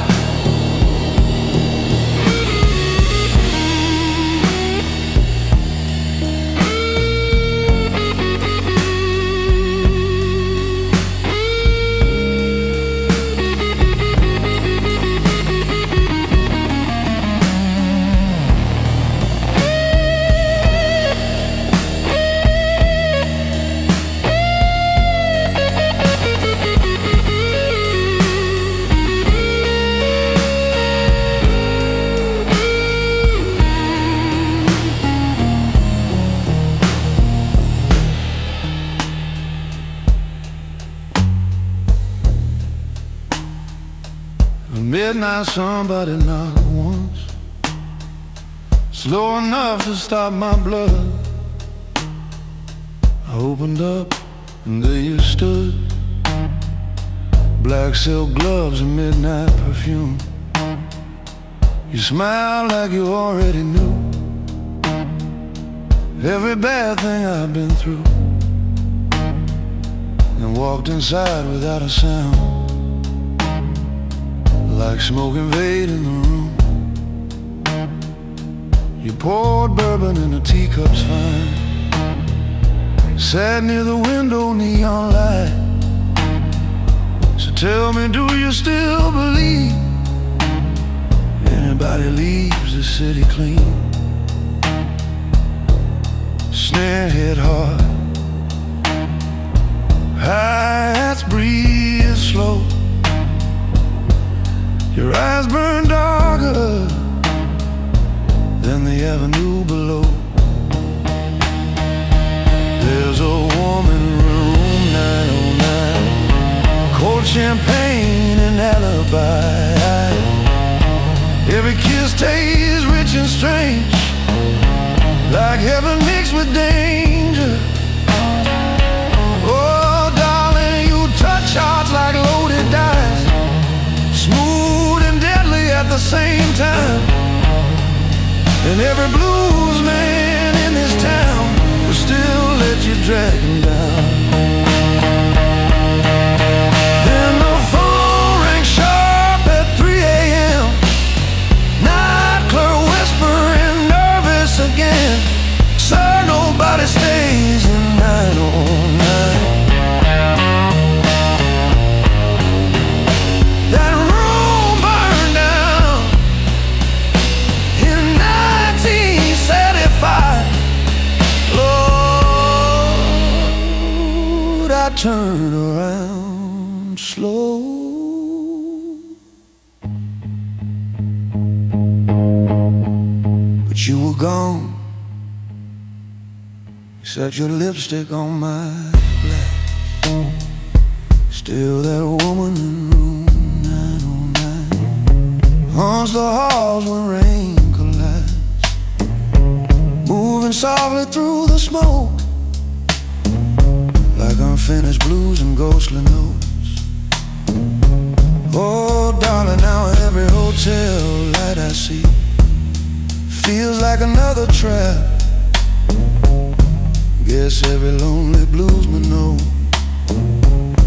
Midnight, somebody knocked once, slow enough to stop my blood. I opened up and there you stood, black silk gloves and midnight perfume. You smiled like you already knew every bad thing I've been through, and walked inside without a sound, like smoke invading the room. You poured bourbon in the teacups fine, sat near the window, neon light. So tell me, do you still believe anybody leaves the city clean? Snare hit hard, hi-hats breathe slow. Your eyes burn darker than the avenue below. There's a woman in room 909, cold champagne and alibi. Every kiss tastes rich and strange, like heaven mixed with danger. And every blues man in this town will still let you drag him down. Then the phone rang sharp at 3 a.m. Night clerk whispering, nervous again. Sir, nobody stays in 909. That room burned down in 1975. Lord, I turned around slow. But you were gone. You set your lipstick on my black. Still that woman in room 909 haunts the halls when rain collides, moving softly through the smoke like unfinished blues and ghostly notes. Oh darling, now every hotel light I see feels like another trap. Guess every lonely bluesman knows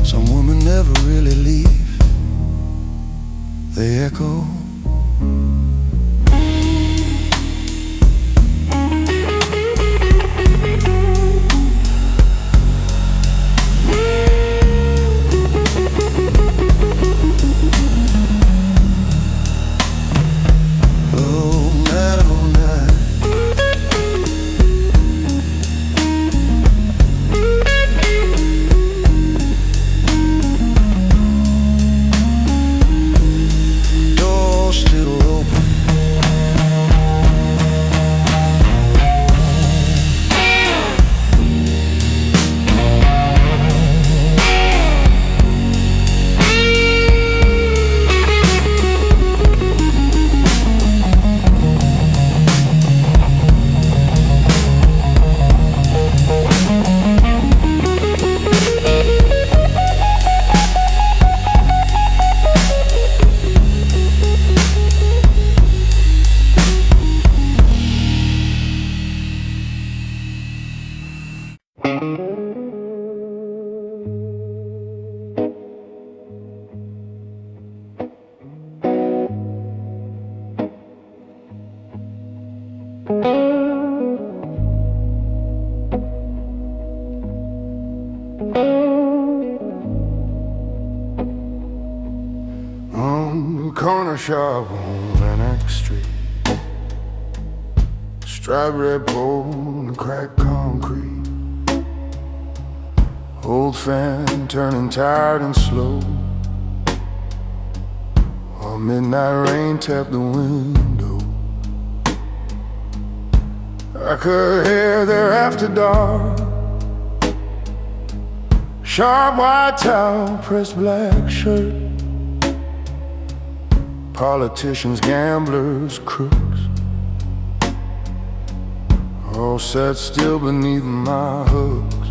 some women never really leave. They echo. Corner shop on Lenox Street, striped red pole and cracked concrete, old fan turning tired and slow, while midnight rain tapped the window. I could hear there after dark, sharp white towel, pressed black shirt, politicians, gamblers, crooks, all sat still beneath my hooks.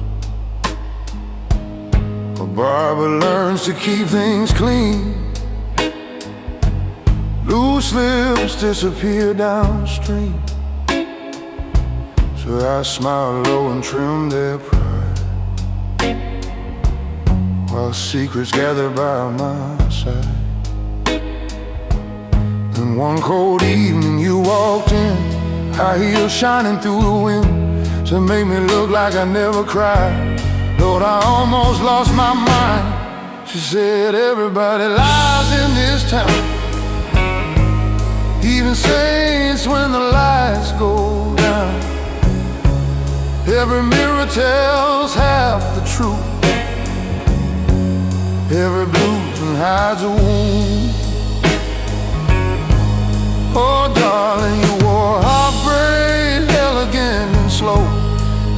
A barber learns to keep things clean, loose lips disappear downstream, so I smile low and trim their pride, while secrets gather by my side. Then one cold evening you walked in, high heels shining through the wind, to make me look like I never cried. Lord, I almost lost my mind. She said, everybody lies in this town, even saints when the lights go down. Every mirror tells half the truth, every bluesman hides a wound. Oh darling, you wore heartbreak, elegant and slow,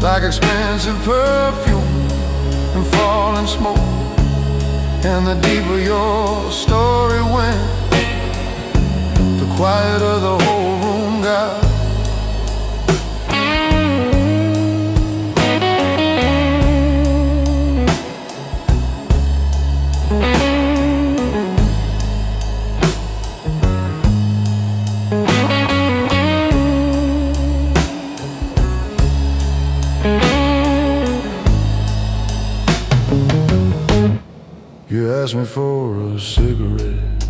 like expensive perfume and falling smoke. And the deeper your story went, the quieter the whole room got. asked me for a cigarette,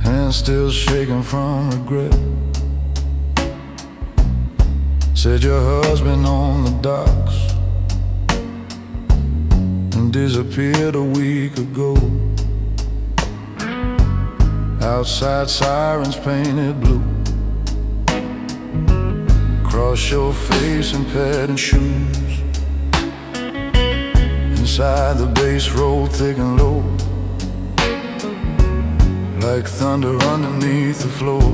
hand still shaking from regret. Said your husband on the docks and disappeared a week ago. Outside sirens painted blue, cross your face in padded shoes. Inside the bass rolled thick and low, like thunder underneath the floor.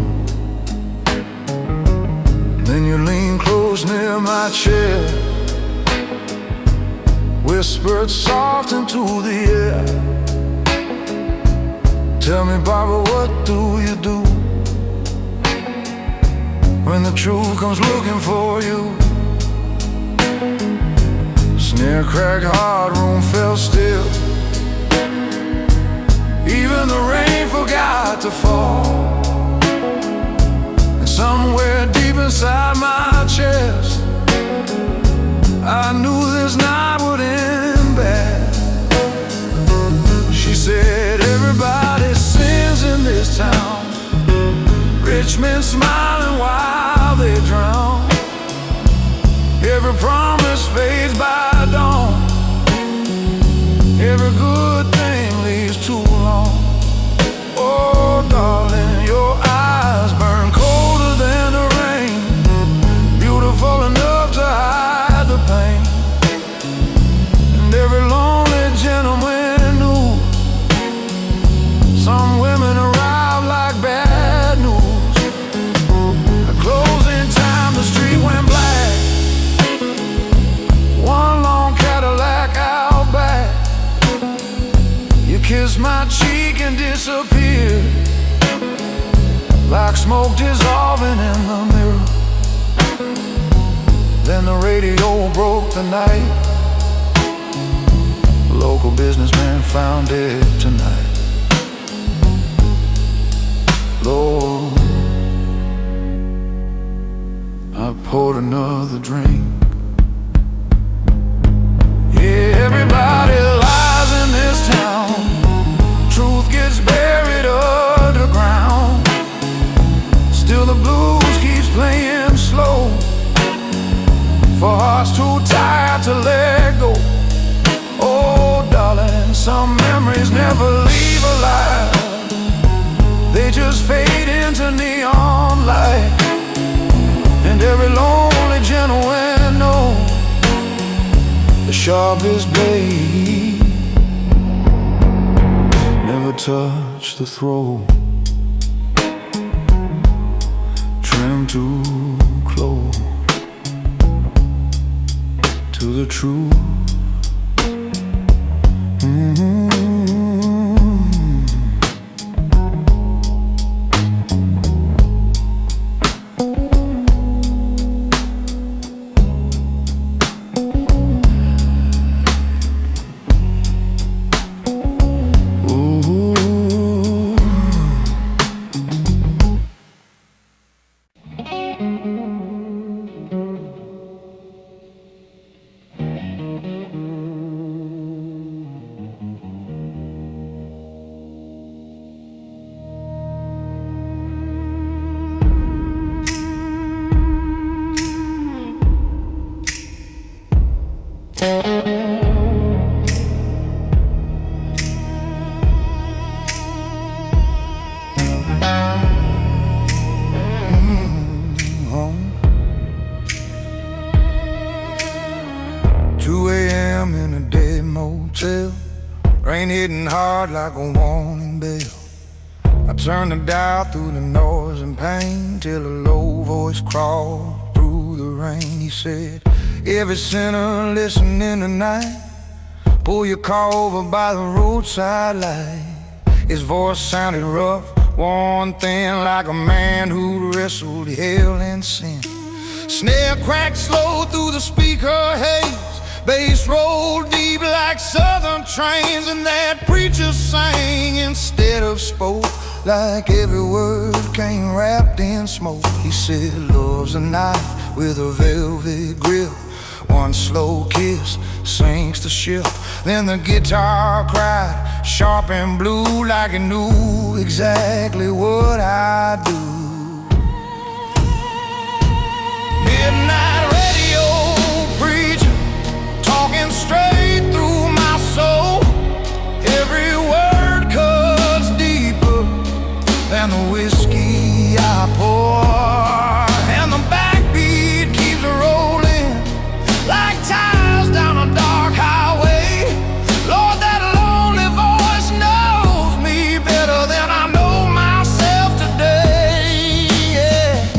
Then you lean close near my chair, whispered soft into the air. Tell me, Barbara, what do you do when the truth comes looking for you? Snare cracked hard, room fell still. Even the rain forgot to fall. And somewhere deep inside my chest, I knew this night would end bad. She said, everybody sins in this town, rich men smiling while they drown. Every promise fades by dawn, every good thing leaves too long. Oh darling, your eyes burn colder than the rain, beautiful enough to hide the pain. And every lonely gentleman knew some women arrive like bad news. At closing time, the street went black, one long Cadillac out back. You kissed my cheek and disappeared, like smoke dissolving in the mirror. Then the radio broke the night, a local businessman found dead tonight. Lord, I poured another drink. Yeah, everybody lies in this town, truth gets buried underground. Still the blues keeps playing slow, for hearts too tired to let go. Oh darling, some memories never leave alive, they just fade into neon light. And every lonely gentleman knows the sharpest blade never touch the throat, trim too close to the truth. Rain hitting hard like a warning bell. I turned the dial through the noise and pain till a low voice crawled through the rain. He said, every sinner listening tonight, pull your car over by the roadside light. His voice sounded rough, worn thin, like a man who wrestled hell and sin. Snare cracked slow through the speaker haze, bass rolled deep like southern trains, and that preacher sang instead of spoke, like every word came wrapped in smoke. He said, love's a knife with a velvet grip, One slow kiss sinks the ship. Then the guitar cried, sharp and blue, like it knew exactly what I'd do. Midnight radio preacher, talking straight through my soul. Every word cuts deeper than the whiskey I pour. And the backbeat keeps rolling like tires down a dark highway. Lord, that lonely voice knows me better than I know myself today. Yeah.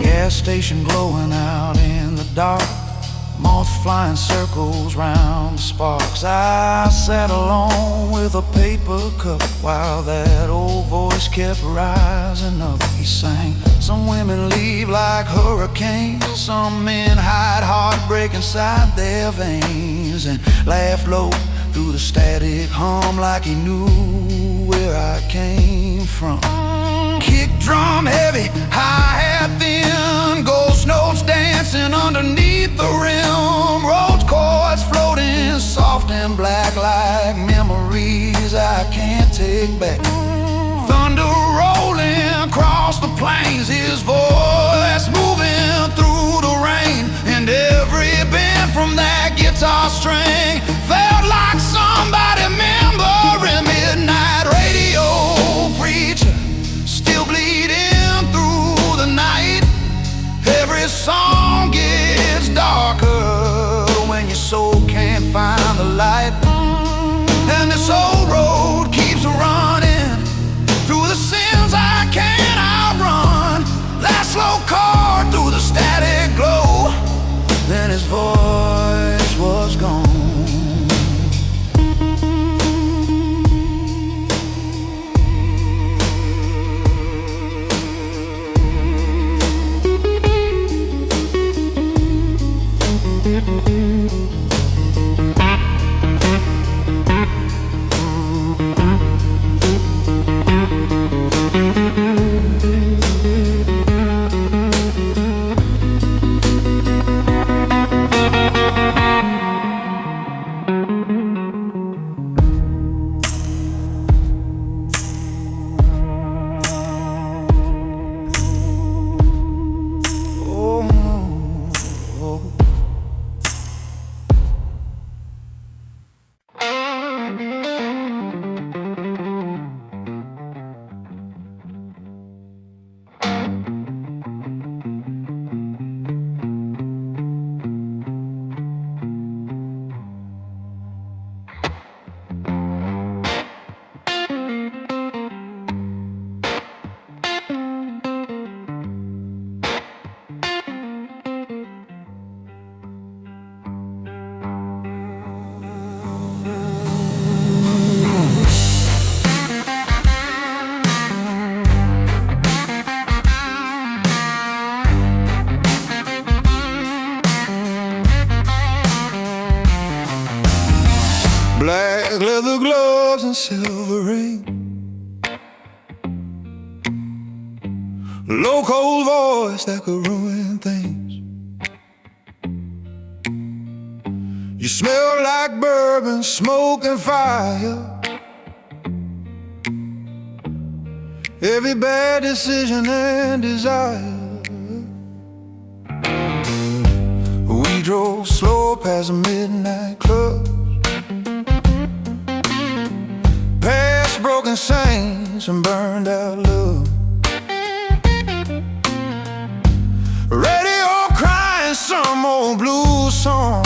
Gas station glowing out in the dark, moths flying circles round the sparks. I sat alone with a paper cup while that old voice kept rising up. He sang, some women leave like hurricanes, some men hide heartbreak inside their veins, and laughed low through the static hum like he knew where I came from. Kick drum heavy, hi-hat thin, ghost notes dancing underneath the rim, rose chords floating soft and black like memories I can't take back. Thunder rolling across the plains, his voice moving through the rain, and every bend from that guitar string felt like somebody remembering. Midnight radio preacher, still bleeding through the night. Every song gets darker when your soul can't find the light. And this old road keeps running through the sins I can't outrun. That slow chord through the static glow, then his voice was gone. Black leather gloves and silver ring, low cold voice that could ruin things. You smell like bourbon, smoke and fire. Every bad decision and desire. We drove slow past the midnight club, past broken saints and burned out love. Radio crying some old blues song,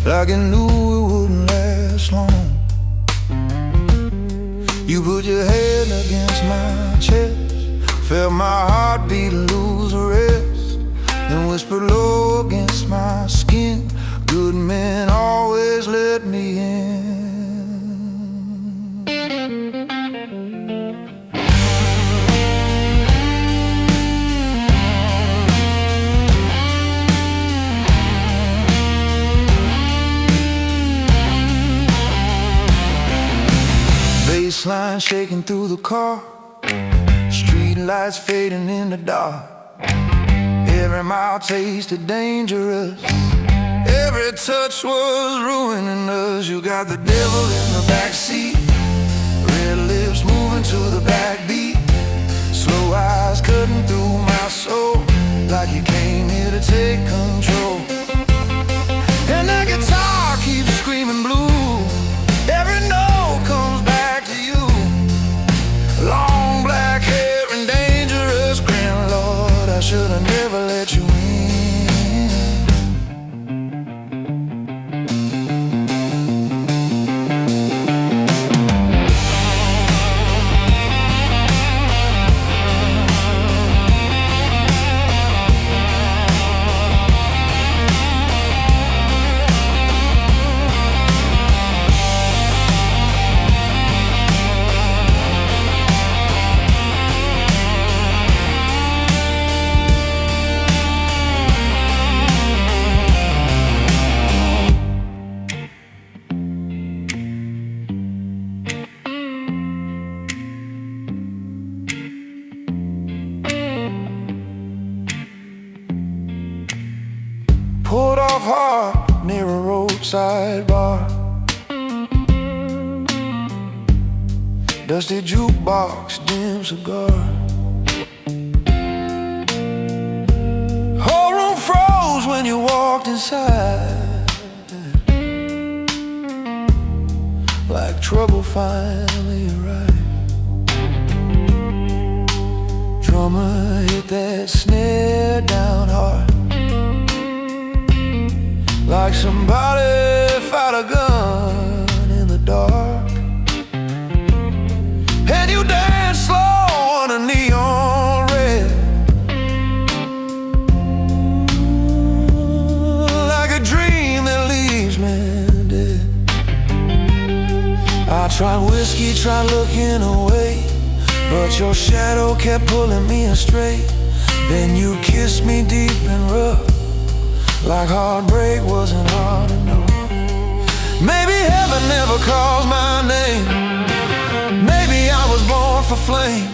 like it knew it wouldn't last long. You put your head against my chest, felt my heartbeat lose a rest, then whispered low against my skin, good men always let me in. baseline shaking through the car, street lights fading in the dark. Every mile tasted dangerous, every touch was ruining us. You got the devil in the backseat, red lips moving to the backbeat, slow eyes cutting through my soul, like you came here to take control. And that guitar keeps screaming blue, every note comes back to you. Long black hair and dangerous grin, Lord, I should've never let you in. Pulled off hard near a roadside bar, dusty jukebox, dim cigar. Whole room froze when you walked inside, like trouble finally arrived. Drummer hit that snare down hard, like somebody fired a gun in the dark. And you dance slow on a neon red, like a dream that leaves me dead. I tried whiskey, tried looking away, but your shadow kept pulling me astray. Then you kissed me deep and rough, like heartbreak wasn't hard to know. Maybe heaven never calls my name, maybe I was born for flame.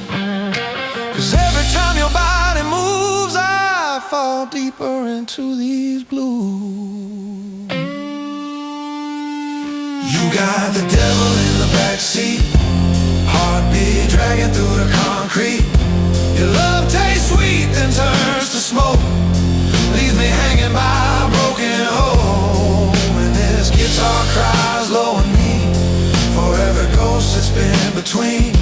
'Cause every time your body moves, I fall deeper into these blues. You got the devil in the backseat, heartbeat dragging through the concrete. Your love tastes sweet, then turns to smoke, leaves me hanging by a broken hole. And this guitar cries low on me for every ghost that's been between.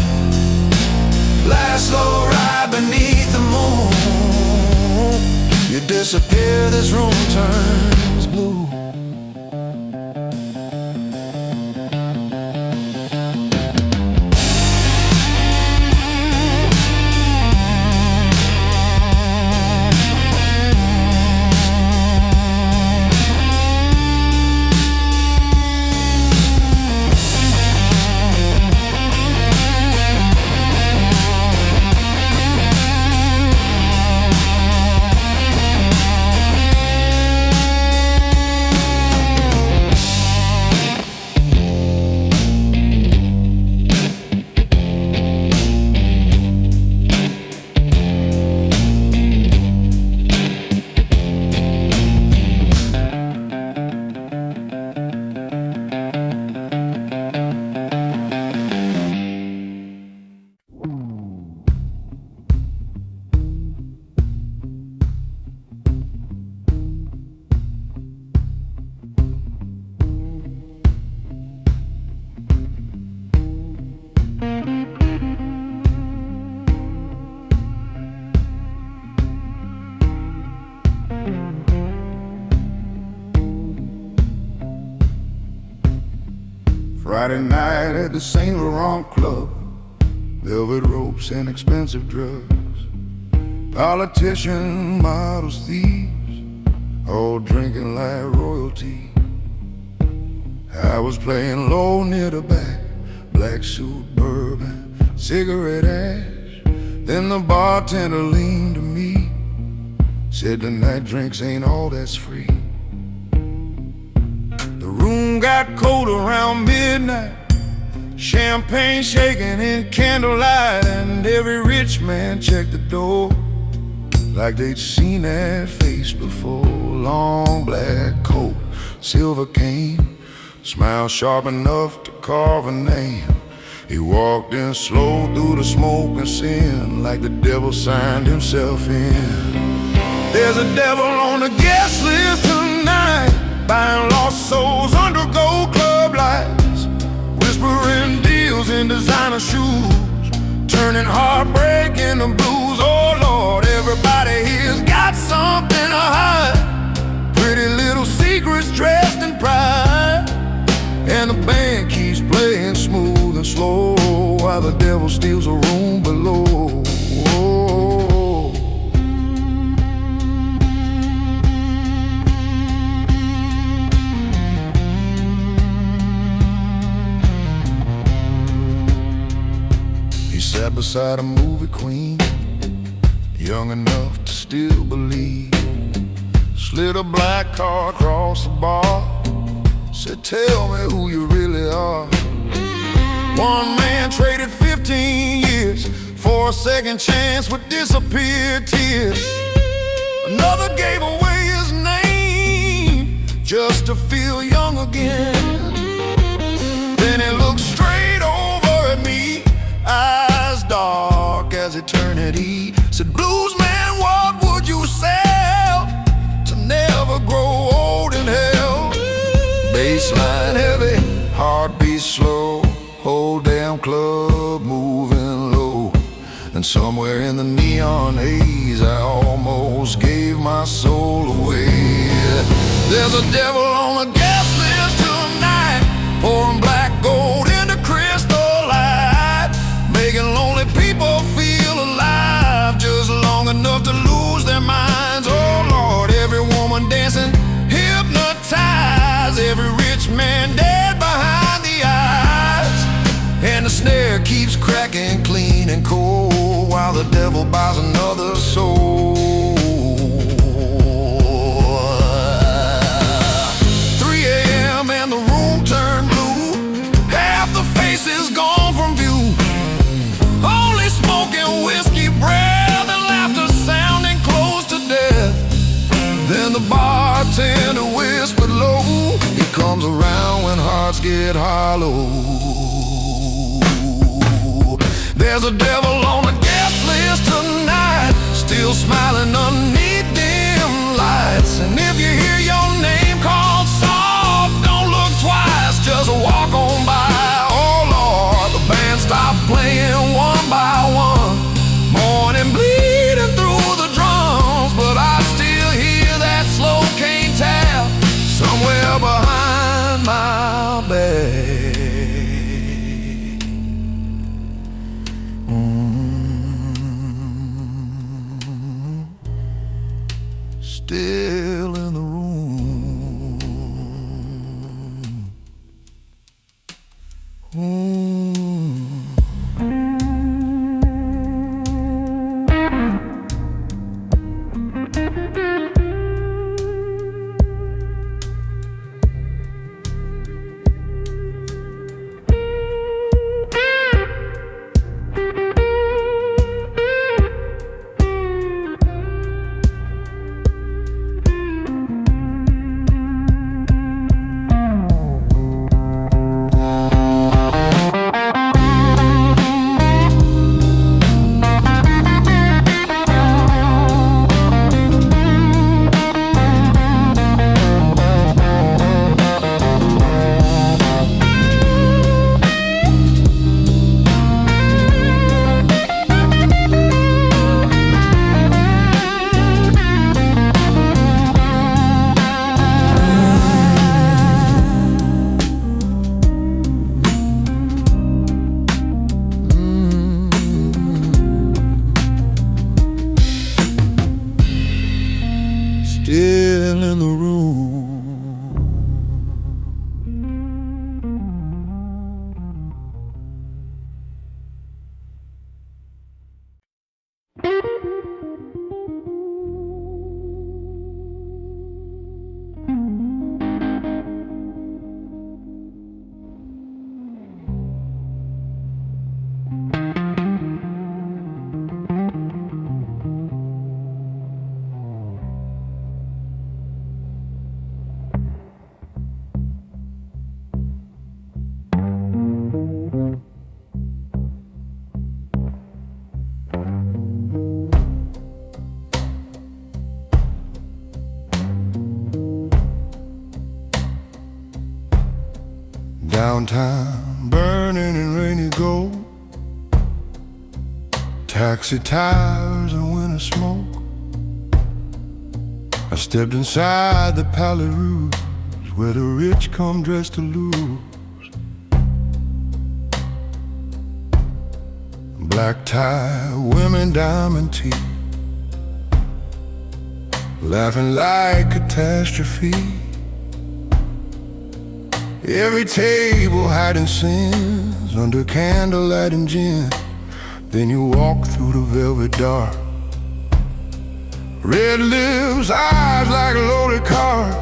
Last slow ride beneath the moon, you disappear, this room turns blue. Friday night at the St. Laurent Club, velvet ropes and expensive drugs, politicians, models, thieves, all drinking like royalty. I was playing low near the back, black suit, bourbon, cigarette ash. Then the bartender leaned to me, said the night drinks ain't all that's free. The room got cold around midnight, Champagne shaking in candlelight, and every rich man checked the door like they'd seen that face before. Long black coat, silver cane, smile sharp enough to carve a name. He walked in slow through the smoke and sin, like the devil signed himself in. There's a devil on the guest list tonight, buying lost souls under gold club lights, whispering deals in designer shoes, turning heartbreak into blues. Oh Lord, everybody here's got something to hide, pretty little secrets dressed in pride. And the band keeps playing smooth and slow while the devil steals a room below. He sat beside a movie queen, young enough to still believe. Slid a black card across the bar, said, tell me who you really are. One man traded 15 years for a second chance with disappeared tears. Another gave away his name just to feel young again. Then he looked straight over at me, eyes dark as eternity. Said, blues man, what would you sell to never grow old in hell? Baseline heavy, heartbeat slow, whole damn club moving low. And somewhere in the neon haze I almost gave my soul away. There's a devil on the guest list tonight, pouring black gold into crystal light, making lonely people feel alive just long enough to lose their minds. Oh Lord, every woman dancing hypnotized, every rich man dead behind the eyes. And the snare keeps cracking clean and cold while the devil buys another soul. 3 a.m. and the room turned blue, half the faces gone from view, only smoking whiskey breath and laughter sounding close to death. Then the bartender whispered low, he comes around when hearts get hollow. There's a devil on the guest list tonight, still smiling underneath dim lights. And if you hear your name called soft, don't look twice, just walk on by. Oh Lord, the band stopped playing one by one, morning bleeding through the drums, but I still hear that slow cane tap somewhere behind my bed. Still in the room. Still in the room. Downtown, burning in rainy gold, taxi tires and winter smoke. I stepped inside the Palais Rouge, where the rich come dressed to lose. Black tie, women, diamond teeth, laughing like catastrophe. Every table hiding sins under candlelight and gin. Then you walk through the velvet dark, red lips, eyes like loaded cars.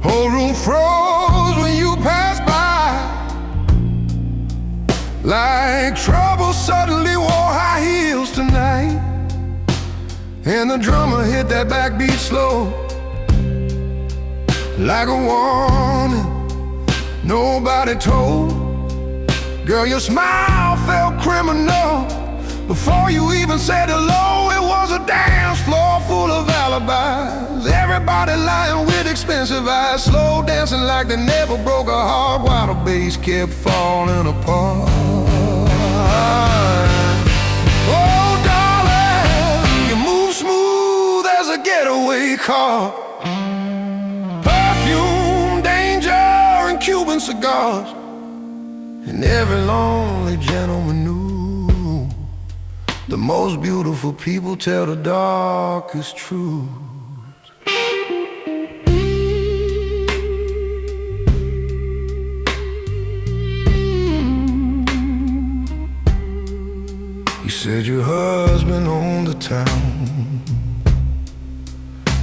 Whole room froze when you passed by, like trouble suddenly wore high heels tonight. And the drummer hit that backbeat slow, like a warning nobody told. Girl, your smile felt criminal before you even said hello. It was a dance floor full of alibis, everybody lying with expensive eyes, slow dancing like they never broke a heart, while the bass kept falling apart. Oh darling, you move smooth as a getaway car. Perfume, danger, and Cuban cigars. And every lonely gentleman knew the most beautiful people tell the darkest truth. You said your husband owned the town,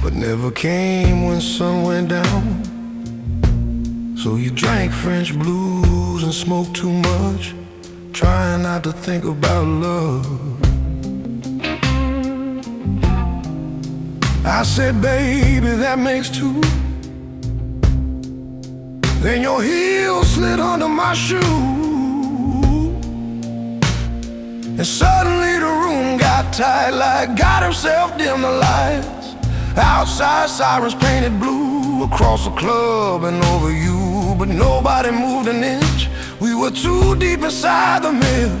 but never came when sun went down. So you drank French blues and smoked too much, trying not to think about love. I said, baby, that makes two. Then your heel slid under my shoe, and suddenly the room got tight, like God himself dimmed the lights. Outside sirens painted blue across the club and over you, but nobody moved an inch. We were too deep inside the mill,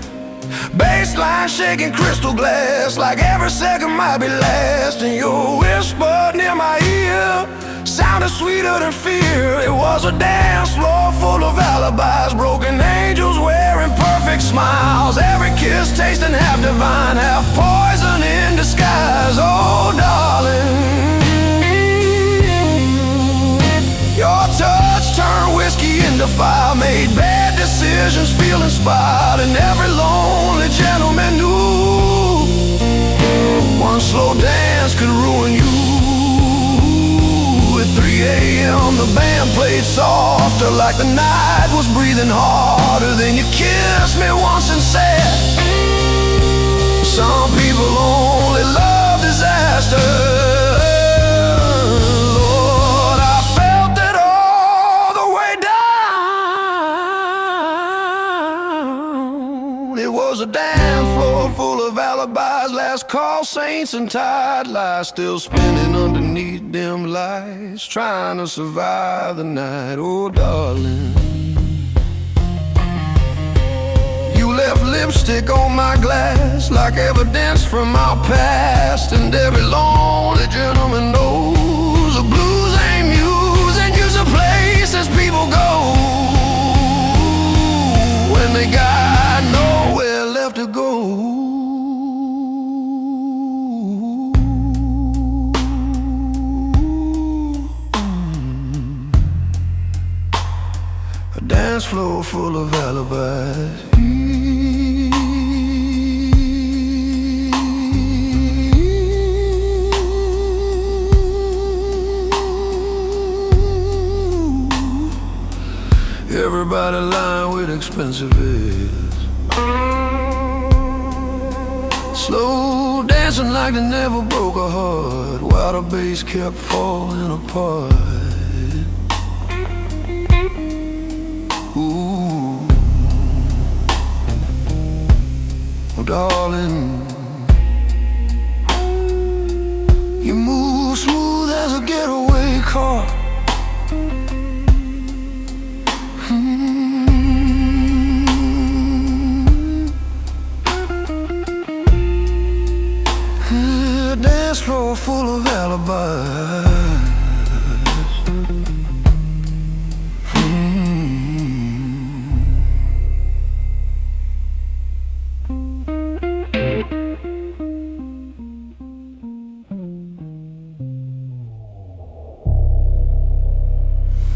baseline shaking crystal glass, like every second might be last. And your whisper near my ear sounded sweeter than fear. It was a dance floor full of alibis, broken angels wearing perfect smiles, every kiss tasting half divine, half poison in disguise. Oh darling, your touch turned whiskey into fire, made bad decisions feel inspired. And every lonely gentleman knew one slow dance could ruin you. At 3 a.m. the band played softer, like the night was breathing harder. Then you kissed me once and said, some people only love disaster. A dance floor full of alibis, last call saints and tired lies, still spinning underneath dim lights, trying to survive the night. Oh darling, you left lipstick on my glass, like evidence from our past. And every lonely gentleman knows the blues ain't music, use a place as people go when they got nowhere left to go. A dance floor full of alibis. Everybody lying with expensive heads, slow dancing like they never broke a heart, while the bass kept falling apart. Ooh, oh darling, you move smooth as a getaway car. alibis.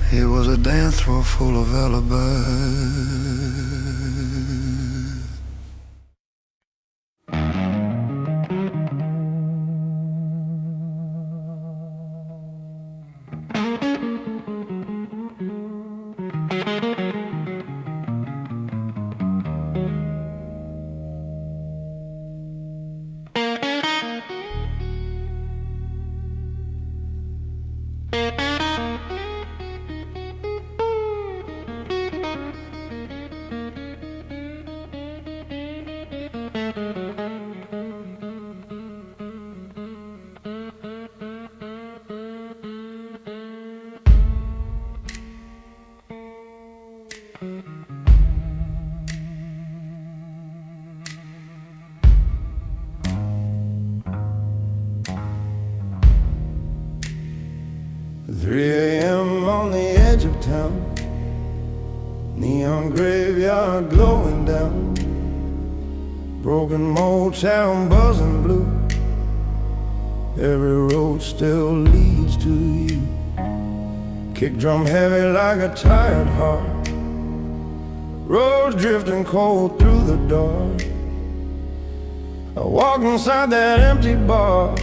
It was a dance floor full of alibis. Three a.m. on the edge of town, neon graveyard glowing down, broken Motown buzzing blue. Every road still leads to you. Kick drum heavy like a tired heart, roads drifting cold through the dark. I walk inside that empty bar,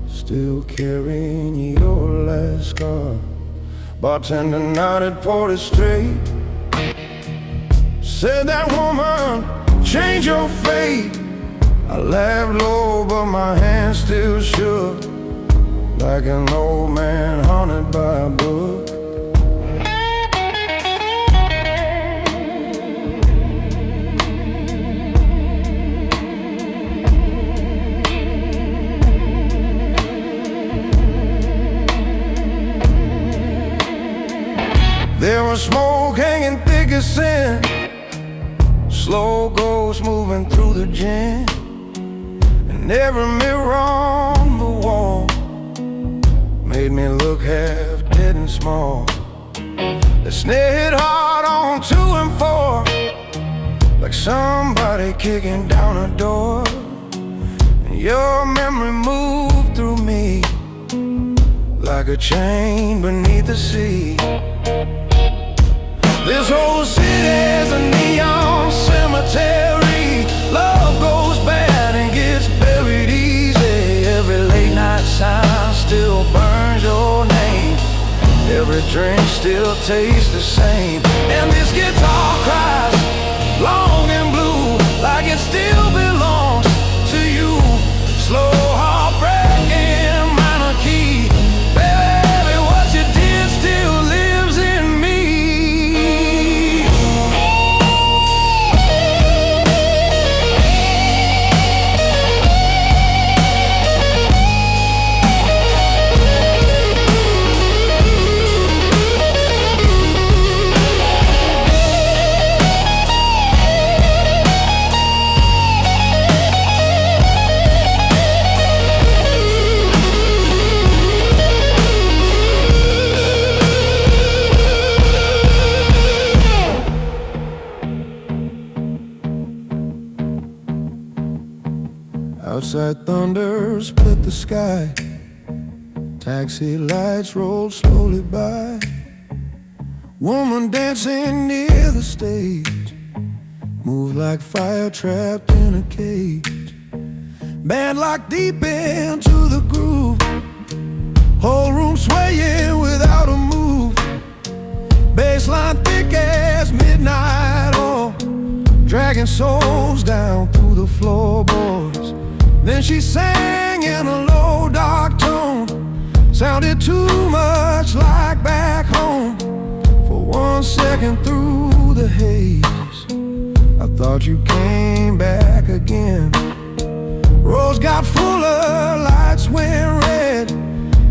still carrying your last scar. Bartender nodded, poured it straight, said, "That woman changed your fate." I laughed low, but my hand still shook, like an old man haunted by a book. There was smoke hanging thick as sin, slow ghosts moving through the gin, and every mirror on the wall made me look half dead and small. The snare hit hard on 2 and 4, like somebody kicking down a door, and your memory moved through me like a chain beneath the sea. This whole city's a neon cemetery. Love goes bad and gets buried easy. Every late night sign still burns your name. Every drink still tastes the same. And this guitar cries long and blue, like it still belongs to you. Slow heartbreaking minor key. Baby, what you did still lives in me. Outside thunder split the sky, taxi lights roll slowly by. Woman dancing near the stage, move like fire trapped in a cage. Band locked deep into the groove, whole room swaying without a move. Bassline thick as midnight oil, dragging souls down through the floorboards. Then she sang in a low dark tone, sounded too much like back home. For 1 second through the haze, I thought you came back again. Roads got fuller, lights went red,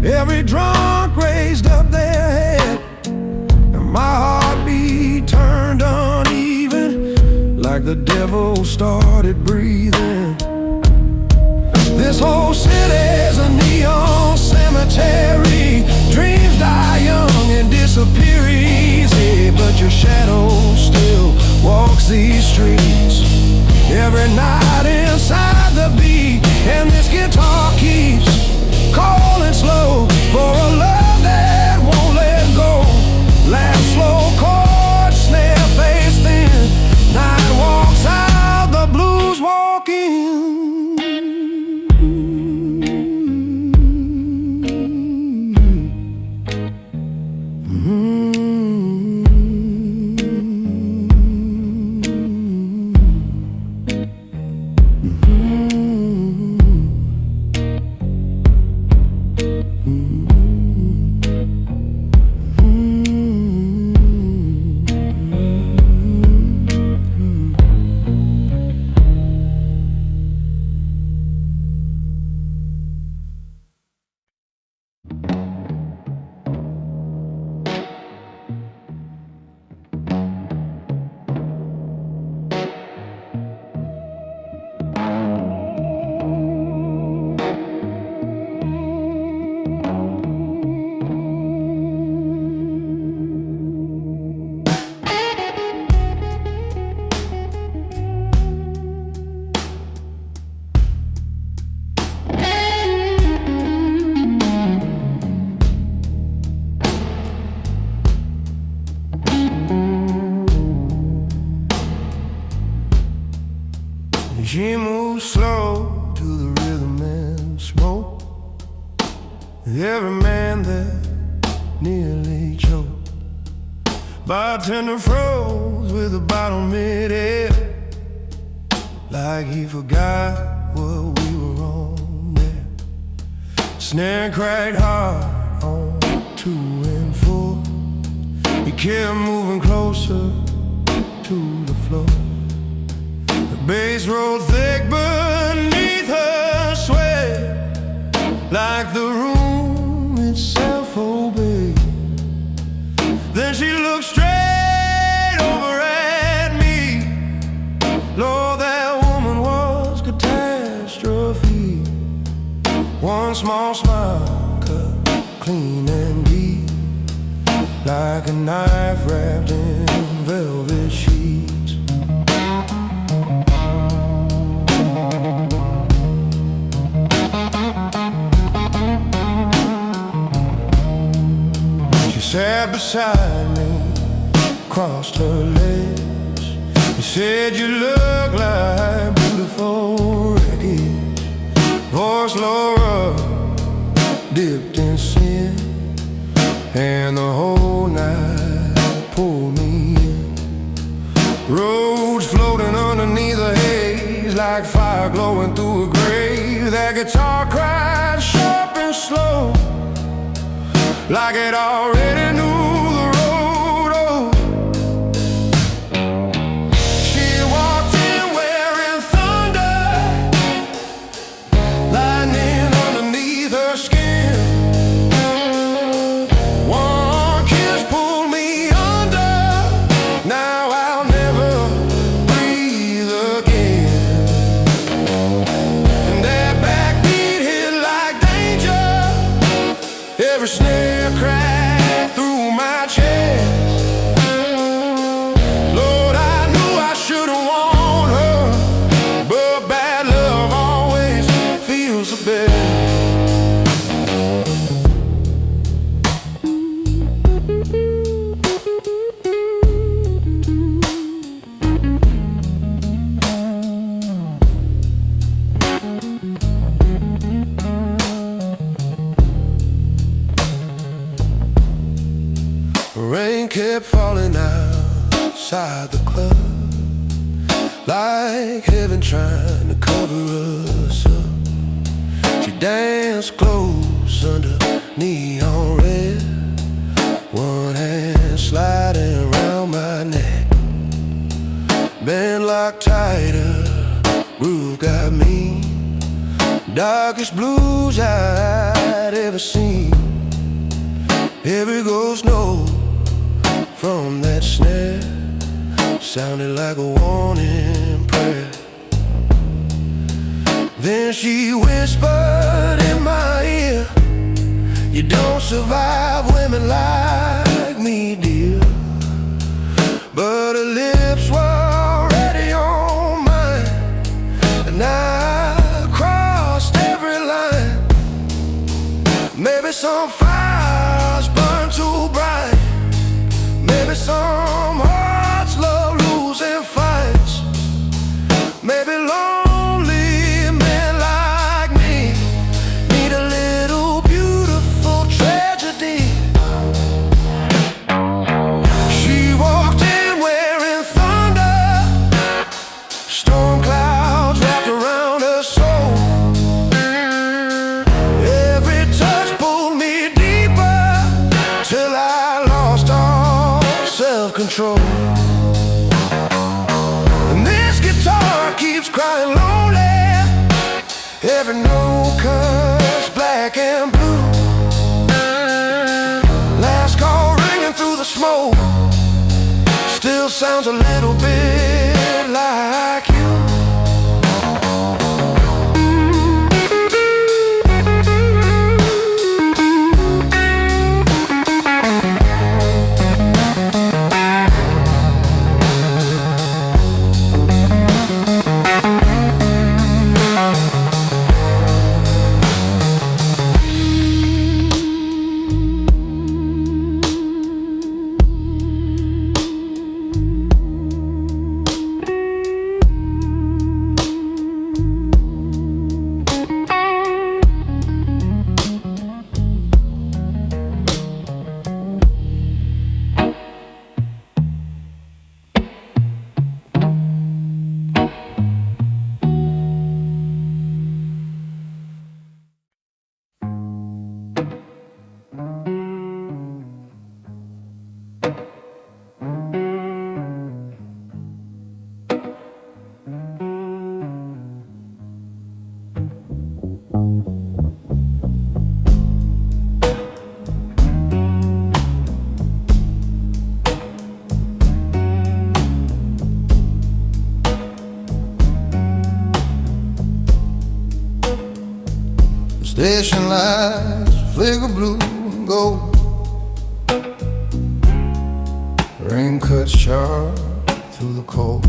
every drunk raised up their head, and my heartbeat turned uneven, like the devil started breathing. This whole city's a neon Every man there nearly choked. Bartender froze with a bottle mid-air, like he forgot what we were on there. Snare cracked hard on 2 and 4. He kept moving closer to the floor. The bass rolled thick beneath her sweat, like the room itself obeyed. Then she looked straight over at me. Lord, that woman was catastrophe. One small smile cut clean and deep, like a knife wrapped in velvet sheets. She sat beside me, crossed her legs, and said, "You look like beautiful wreckage." Voice lower, dipped in sin, and the whole night pulled me in. Roads floating underneath the haze, like fire glowing through a grave. That guitar cried sharp and slow, like it already knew the road. Oh. She walked in wearing thunder, lightning underneath her skin. One kiss pulled me under, now I'll never breathe again. And that backbeat hit like danger, every snare cracked through my chest. Lord, I knew I should've warned her, but bad love always feels the best. Rain kept falling outside the club, like heaven trying to cover us up. She danced close under neon red, one hand sliding around my neck. Band locked tighter, groove got me, darkest blues I'd ever seen. Every ghost note from that snare sounded like a warning prayer. Then she whispered in my ear, "You don't survive women like me, dear." But her lips were already on mine, and I crossed every line. Maybe some fires burn too bright, maybe some hearts love losing fights, maybe lonely men like me need a little beautiful tragedy. She walked in wearing thunder, storm clouds wrapped around her soul. Every touch pulled me deeper, till I lost all self-control. And this guitar keeps crying lonely, every note cuts black and blue. Last call ringing through the smoke, still sounds a little bit like you. Station lights flicker blue and gold. Rain cuts sharp through the cold.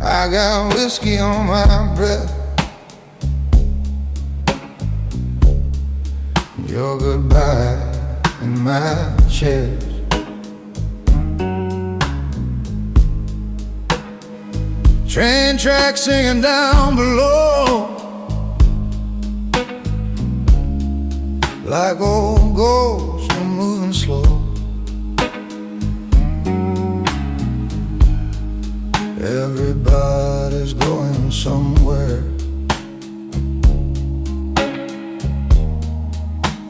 I got whiskey on my breath, your goodbye in my chest. Train tracks singing down below, like old ghosts moving slow. Everybody's going somewhere.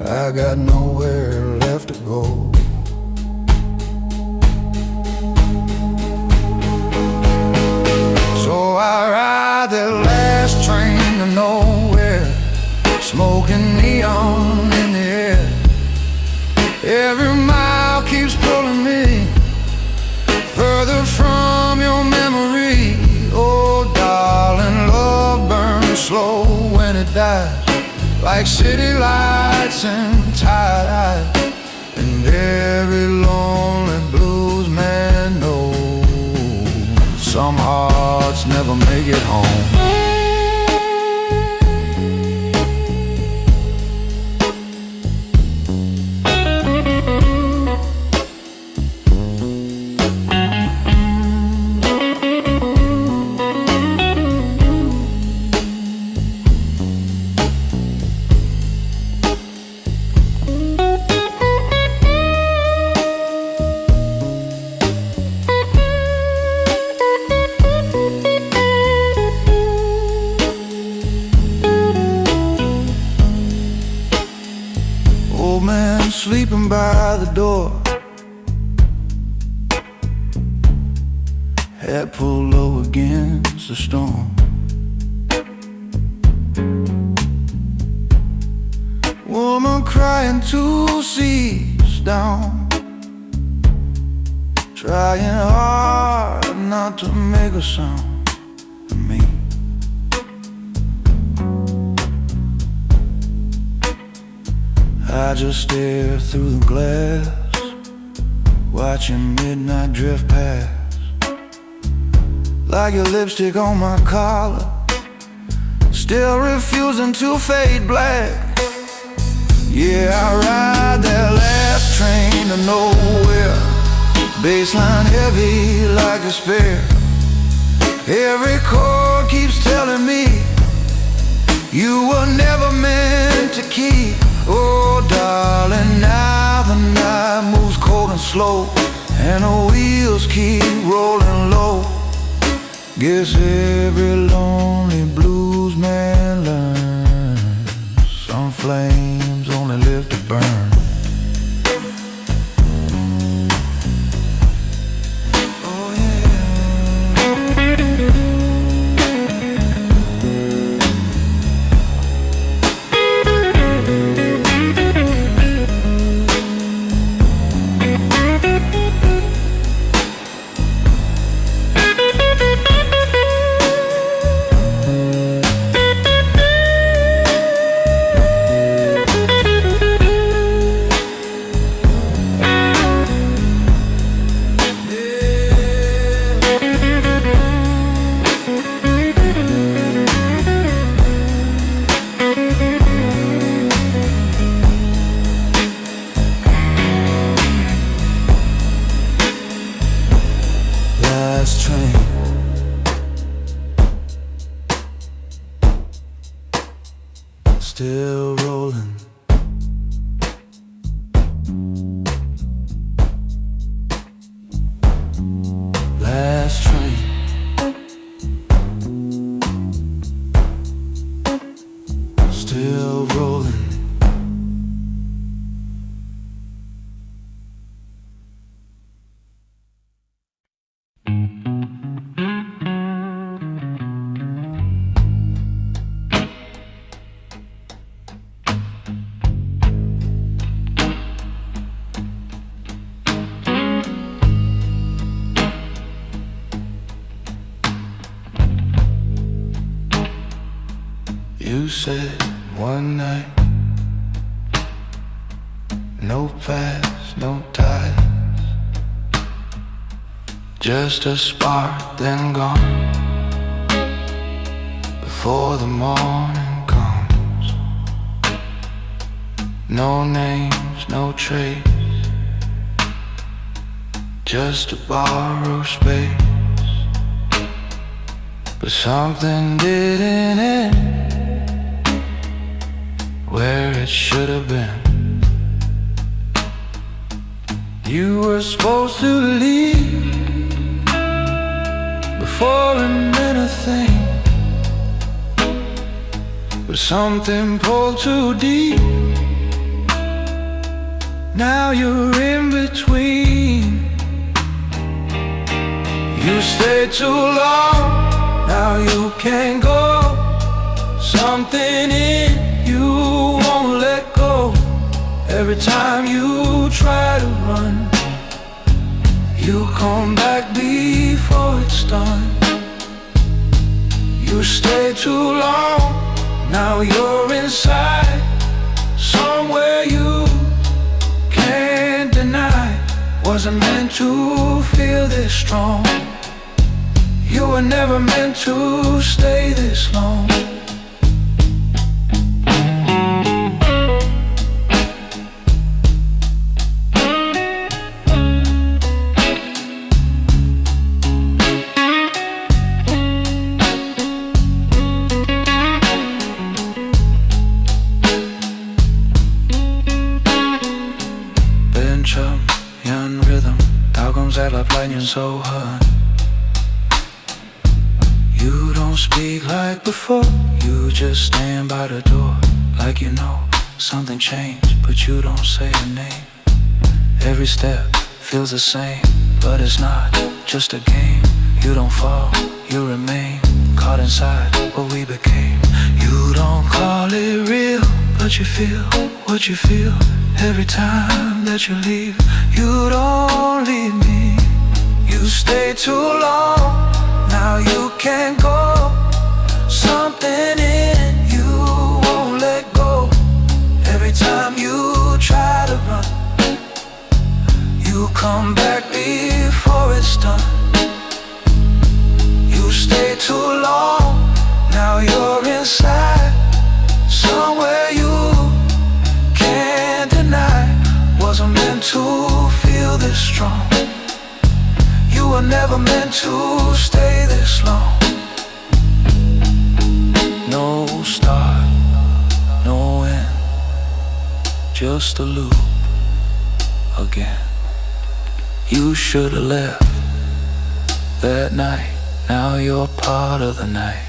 I got nowhere left to go. So I ride that last train to nowhere, smoking neon in the air. Every mile keeps pulling me further from your memory. Oh darling, love burns slow when it dies, like city lights and tired eyes. And every lonely blues man knows some hearts never make it home. Old man sleeping by the door, head pulled low against the storm. Woman crying 2 seats down, trying hard not to make a sound to me. I just stare through the glass, watching midnight drift past, like your lipstick on my collar, still refusing to fade black. Yeah, I ride that last train to nowhere, baseline heavy like a spare. Every chord keeps telling me you were never meant to keep. Oh darling, now the night moves cold and slow, and the wheels keep rolling low. Guess every lonely blues man learns some flames only live to burn. Oh yeah. Last train, still rolling. Last train, still rolling. You said one night, no past, no ties, just a spark then gone, before the morning comes. No names, no trace, just to borrow space. But something didn't end where it should have been. You were supposed to leave before it meant a thing, but something pulled too deep. Now you're in between. You stayed too long, now you can't go. Something in you won't let go. Every time you try to run, you come back before it's done. You stay too long, now you're inside, somewhere you can't deny. Wasn't meant to feel this strong. You were never meant to stay this long. So hard. You don't speak like before. You just stand by the door, like you know something changed, but you don't say a name. Every step feels the same, but it's not just a game. You don't fall, you remain caught inside what we became. You don't call it real, but you feel what you feel every time that you leave. You don't leave me. You stay too long, now you can't go. Something in you won't let go. Every time you try to run, you come back before it's done. You stay too long, now you're inside, somewhere you can't deny. Wasn't meant to feel this strong. You were never meant to stay this long. No start, no end, just a loop again. You should've left that night, now you're part of the night.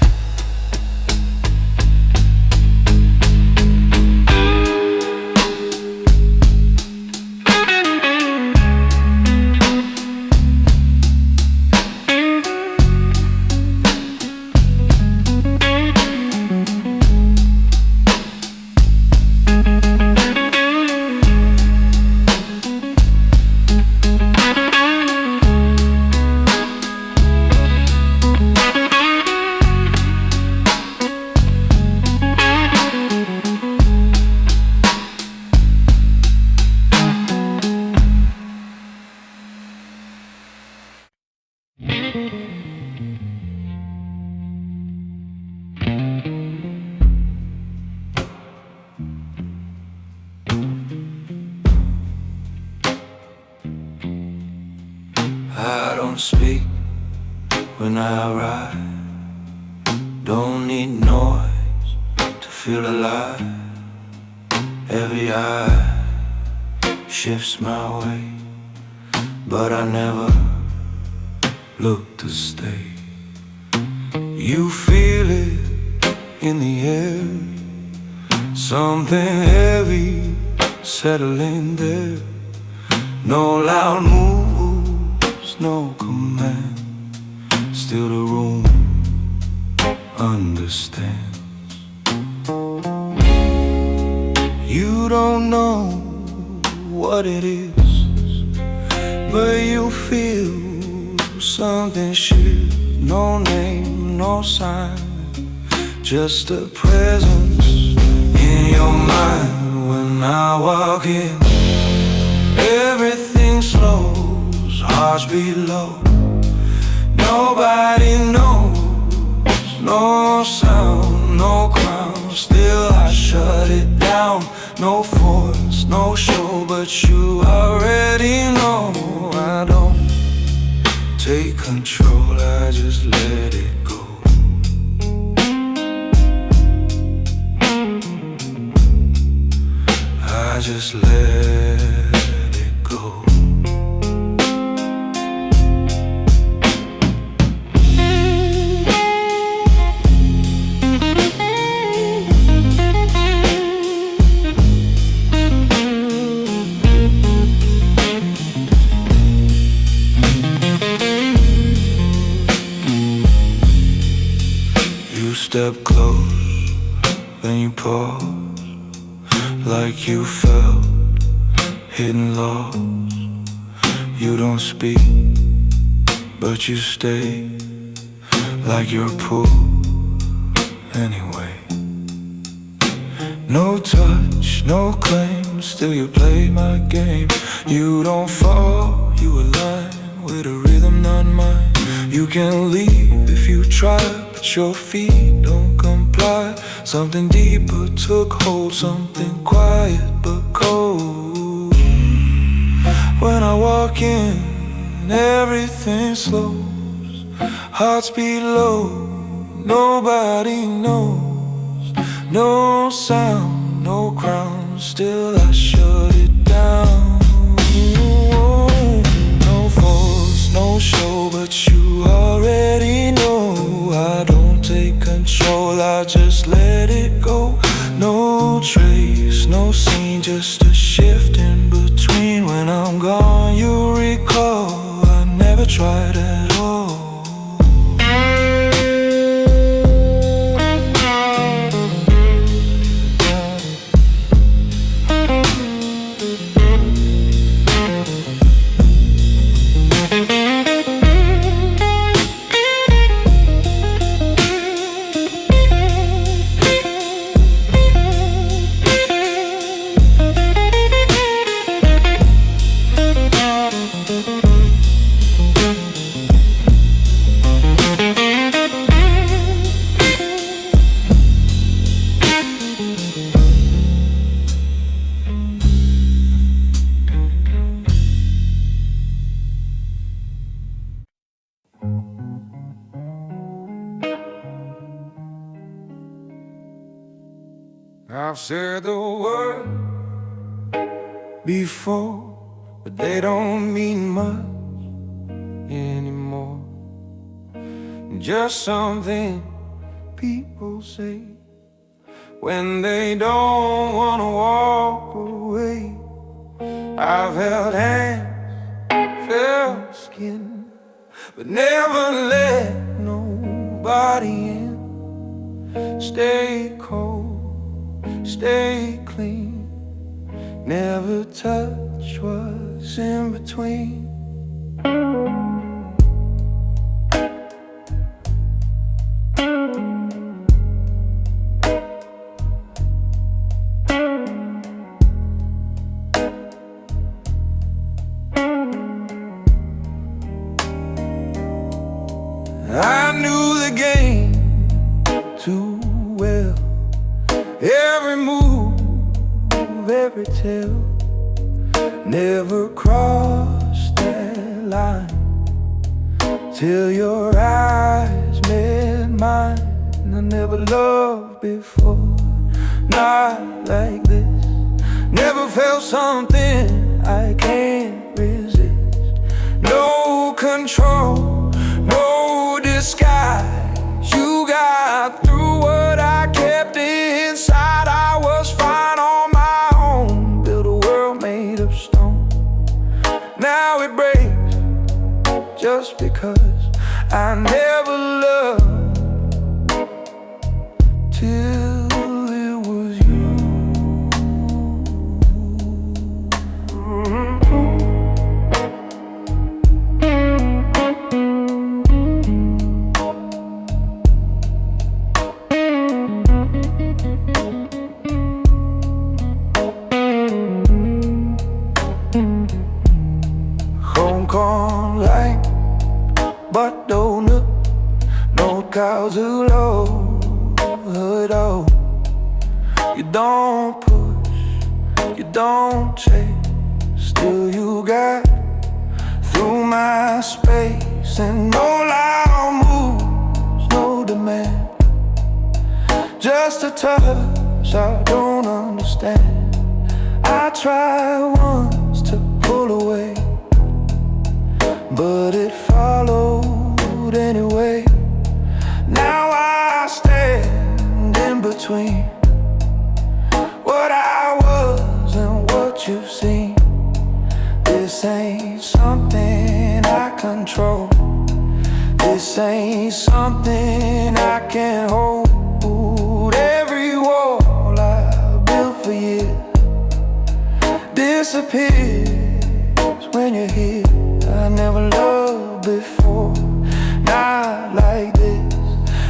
I don't speak when I ride. Don't need noise to feel alive. Every eye shifts my way, but I never look to stay. You feel it in the air, something heavy settling there. No loud moves, no command, still the room understands. You don't know what it is, but you feel something shift. No name, no sign, just a presence in your mind. When I walk in, everything slows, hearts beat low. Nobody knows, no sound, no crown. Still I shut it down. No force, no show, but you already know. I don't take control, I just let it go. I just let it go. You step close, then you pause, like you felt hidden lost. You don't speak, but you stay, like you're pulled anyway. No touch, no claim, still you play my game. You don't fall, you align with a rhythm not mine. You can leave if you try, but your feet don't comply. Something deeper took hold, something quiet but cold. When I walk in, everything slows, hearts beat low. Nobody knows, no sound, no crown. Still I shut it down. No force, no show, but you already know. I don't take control, I just let it go. No trace, no scene, just a shift in between. When I'm gone, you recall I never tried at all. I've said the word before, but they don't mean much anymore. Just something people say when they don't wanna walk away. I've held hands, felt skin, but never let nobody in. Stay cold, stay clean, never touch what's in between. I knew the game too well, every move, every tell. Never crossed that line till your eyes met mine. I never loved before, not like this. Never felt something I can't resist. No control, no disguise. You got through what I kept inside. I was fine on my own, built a world made of stone. Now it breaks just because I never loved till it was you. don't chase, still you got through my space. And no loud moves, no demand, just a touch I don't understand. I tried once to pull away, but it followed anyway. Now I stand in between what I was and what you've seen. This ain't something I control, this ain't something I can hold. Every wall I built for years disappears when you're here. I never loved before, not like this.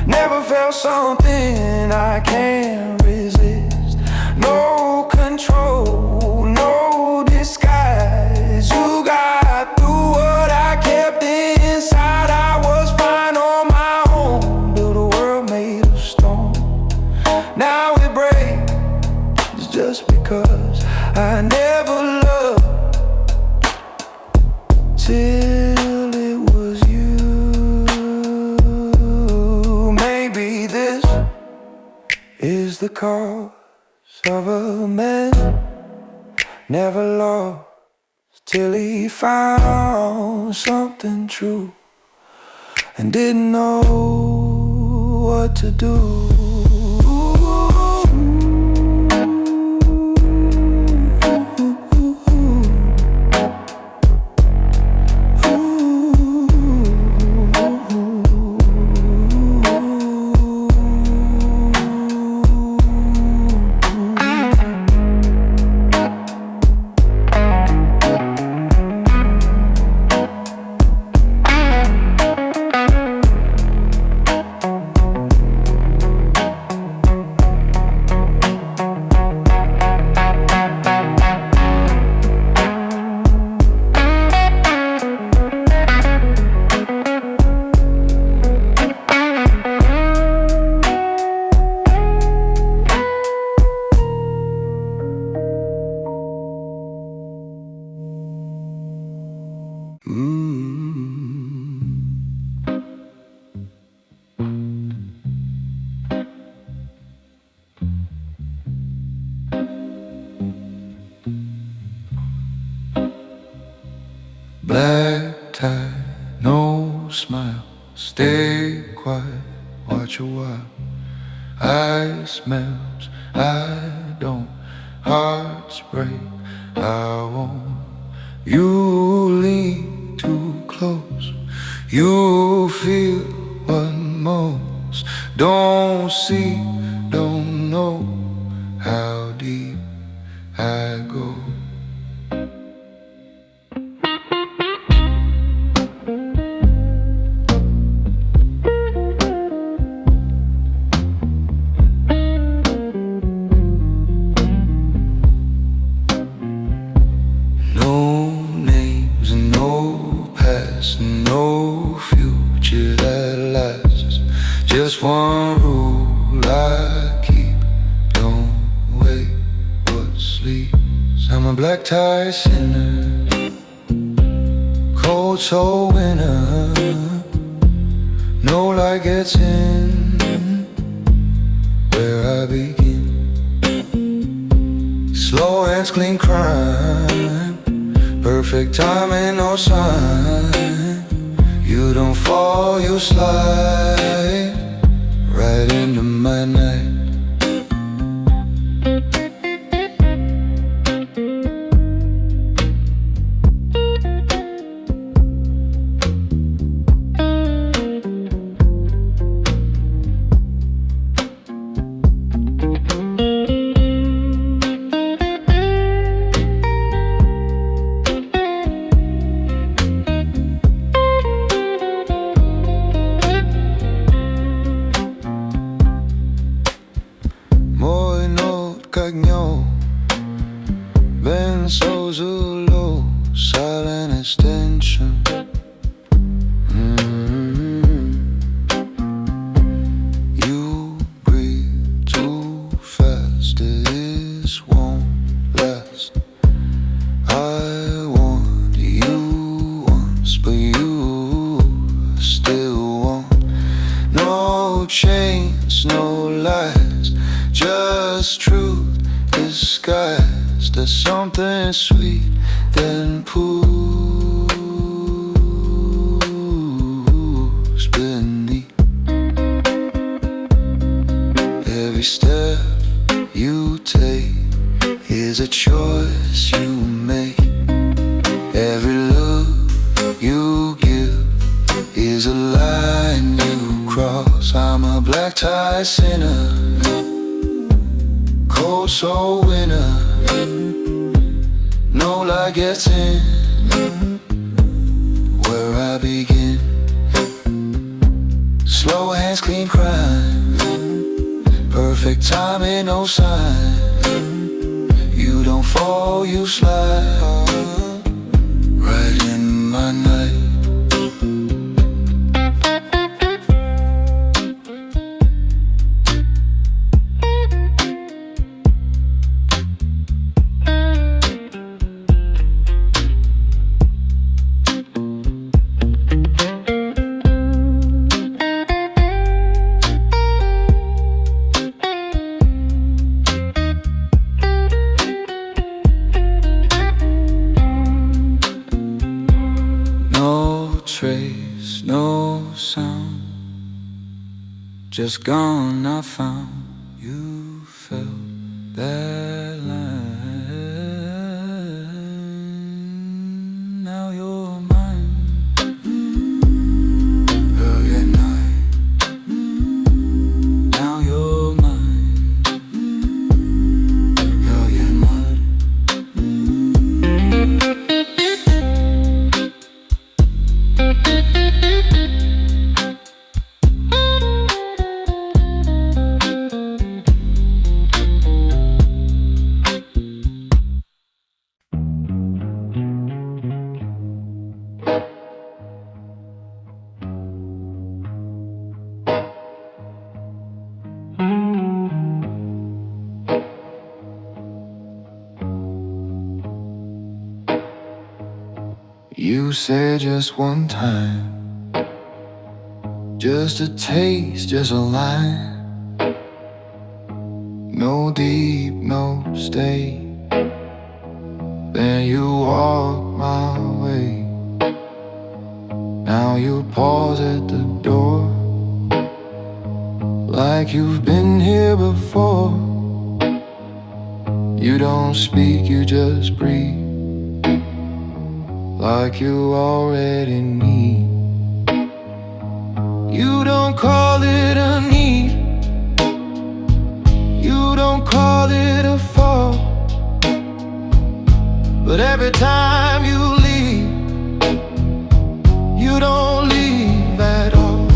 Never felt something I can't resist. No control, no disguise. You got through what I kept inside. I was fine on my own, built a world made of stone. Now it breaks just because I never loved till it was you. Maybe this is the cause of a man never lost till he found something true and didn't know what to do. Black tie, no smile, stay quiet, watch a while. Ice melts, I don't, hearts break, I won't. You lean too close, you feel what most don't see, don't know how deep I go. No future that lasts. Just one rule I keep: don't wait what sleeps. I'm a black tie sinner, cold soul winner. No light gets in where I begin. Slow hands, clean crime, perfect timing, no sign. You don't fall, you slide right into my night. Been so low, silent extension. You breathe too fast, this won't last. just truth disguised as something sweet, then pools beneath. Every step you take is a choice you make. Every look you give is a line you cross. I'm a black tie sinner, cold soul winner. No light gets in where I begin. Slow hands, clean crime, perfect timing, no sign. You don't fall, you slide right in my night. Trace, no sound, just gone, I found you felt that line. Now you're mine, early at night. Now you're mine, early at night. You said just one time, just a taste, just a line. No deep, no stay. Then you walk my way. Now you pause at the door, like you've been here before. You don't speak, you just breathe, like you already need. You don't call it a need, you don't call it a fall. But every time you leave, you don't leave at all.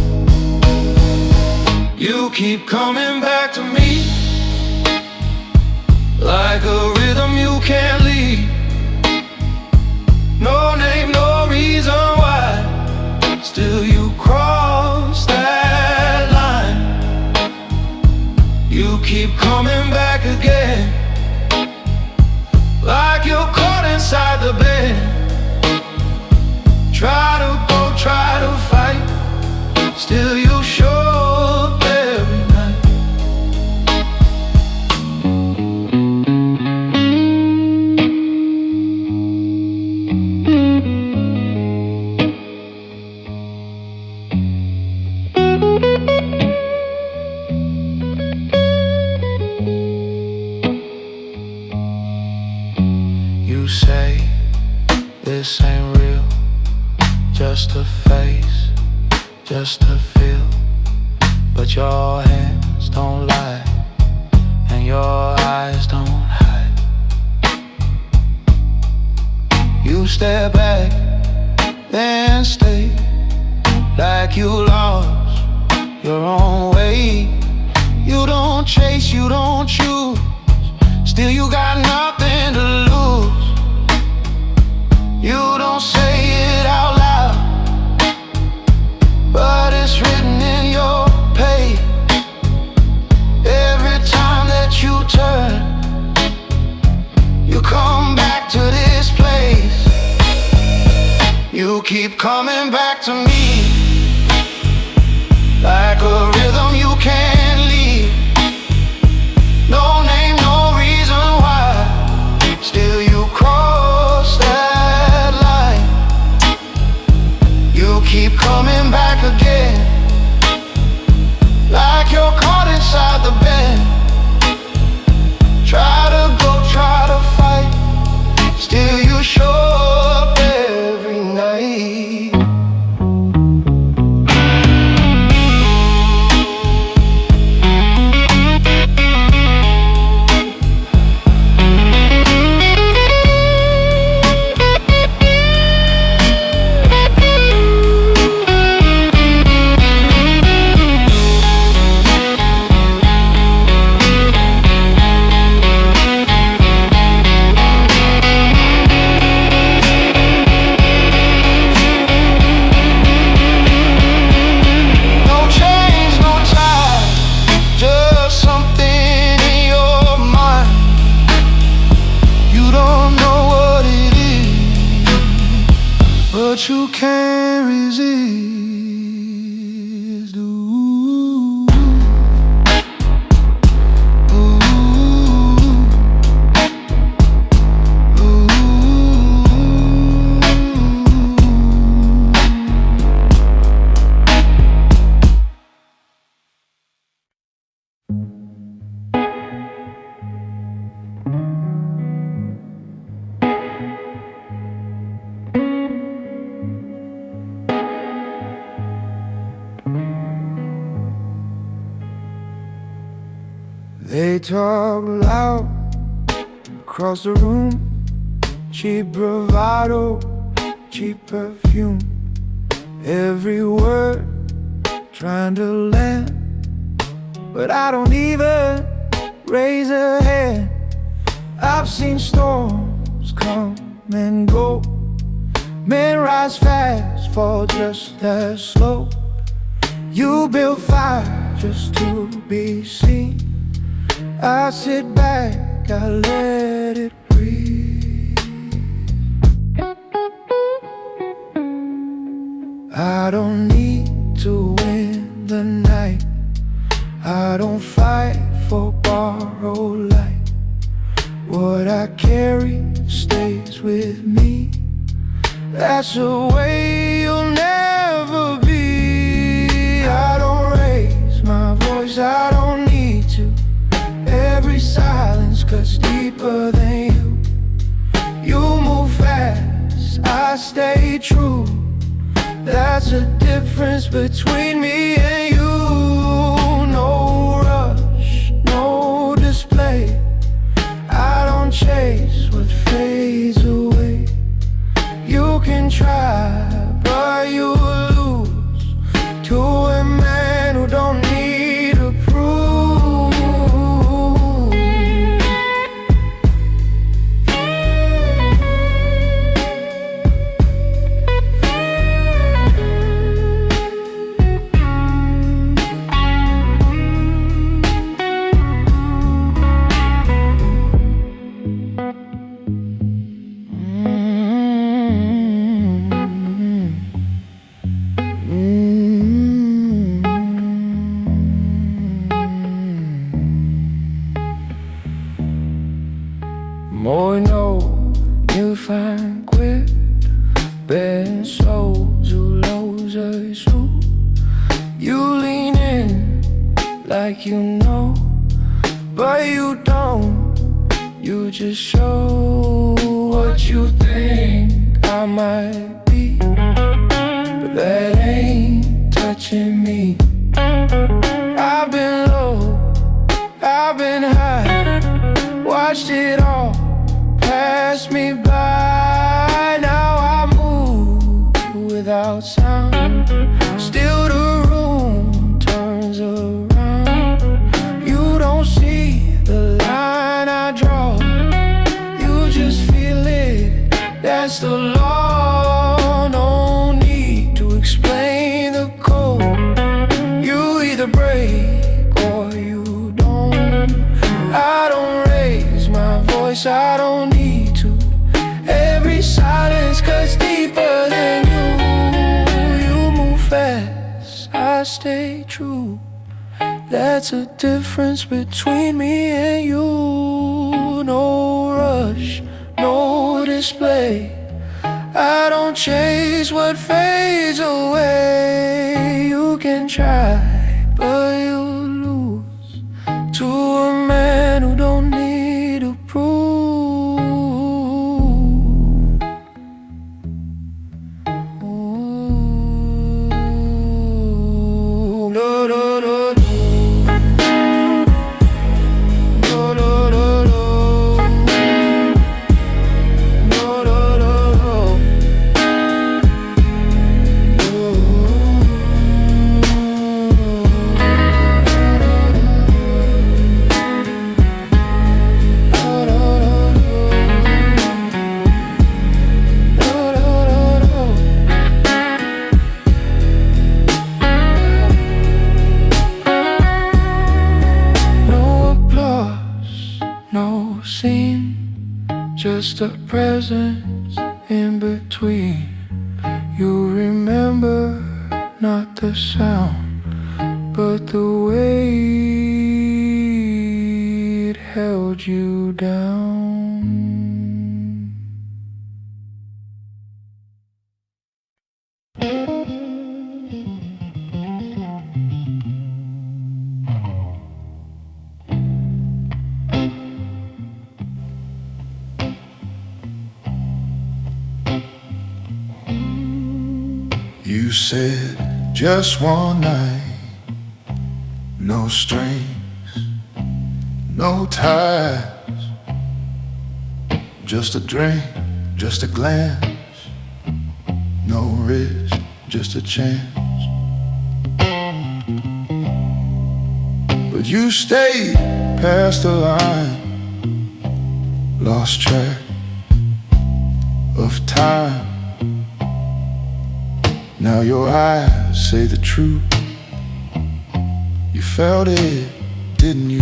You keep coming back to me, like a rhythm you can't leave. No name, no reason why, still you cross that line. You keep coming back again, like you're caught inside the bed. Try to go, try to fight, still you show up every night. You say this ain't real, just a face, just a feel. But your hands don't lie, and your eyes don't hide. You step back, then stay, like you lost your own way. You don't chase, you don't choose, still you got nothing to lose. You don't say it out loud, but it's written in your page. Every time that you turn, you come back to this place. You keep coming back to me, like a rhythm you can't leave. but you can't resist. Ooh. Ooh. Ooh. They talk loud across the room, cheap bravado, cheap perfume. Every word trying to land, but I don't even raise a hand. I've seen storms come and go, men rise fast, fall just as slow. You build fire just to be seen. I sit back, I let it breathe. I don't need to win the night, I don't fight for borrowed light. What I carry stays with me. That's the way you'll never be. I don't raise my voice, I don't need to. Every silence cuts deeper than you. You move fast, I stay true. That's the difference between me and you. No rush, no display. I don't chase what fades away. You can try, but you'll lose to a man who don't need to prove. More know you find quit, bad souls who losers who. You lean in like you know, but you don't. You just show what you think I might be, but that ain't touching me. I've been low, I've been high, watched it all pass me by. Now I move without sound, still the room turns around. You don't see the line I draw, you just feel it, that's the law. No need to explain the code. You either break or you don't. I don't raise my voice, I don't need to. Every silence cuts deeper than you. You move fast, I stay true. That's the difference between me and you. No rush, no display. I don't chase what fades away. You can try, but you'll lose to a man who don't need to prove. Ooh, no, no, no, no. No, no, no, no. No, no, no, no. No scene, just a presence in between. You not the sound, but the way it held you down. You said just one night, no strings, no ties, just a drink, just a glance, no risk, just a chance. But you stayed past the line, lost track of time. Now your eyes say the truth. You felt it, didn't you?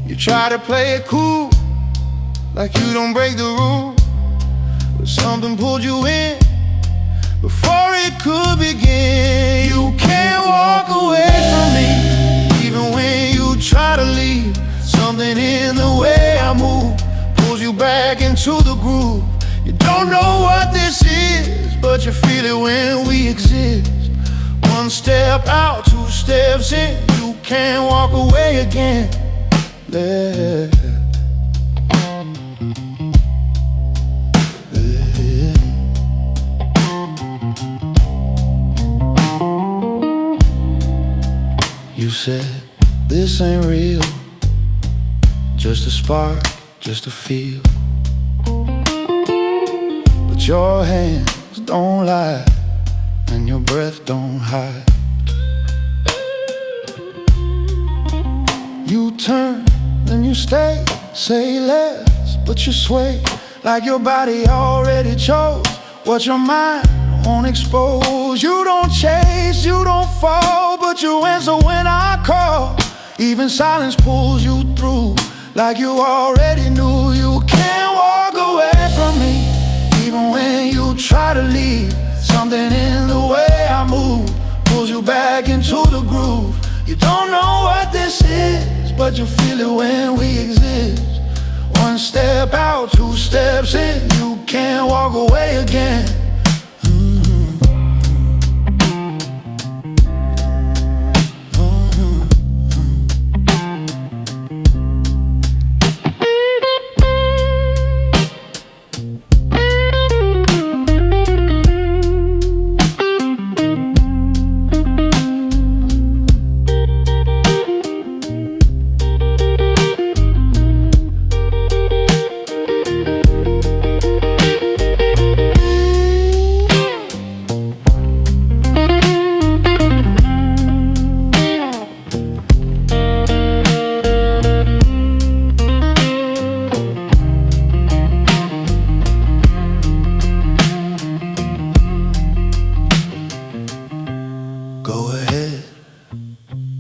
You try to play it cool, like you don't break the rules, but something pulled you in before it could begin. You can't walk away from me, even when you try to leave. Something in the way I move pulls you back into the groove. You don't know what this is, but you feel it when we exist. One step out, two steps in, you can't walk away again. You said, this ain't real, just a spark, just a feel. But your hands don't lie, and your breath don't hide. You turn, then you stay, say less, but you sway like your body already chose what your mind won't expose. You don't chase, you don't fall, but you answer when I call. Even silence pulls you through like you already knew. You can't walk away from me, even when you try to leave. Something in the way I move pulls you back into the groove. You don't know what this is, but you feel it when we exist. One step out, two steps in, you can't walk away again.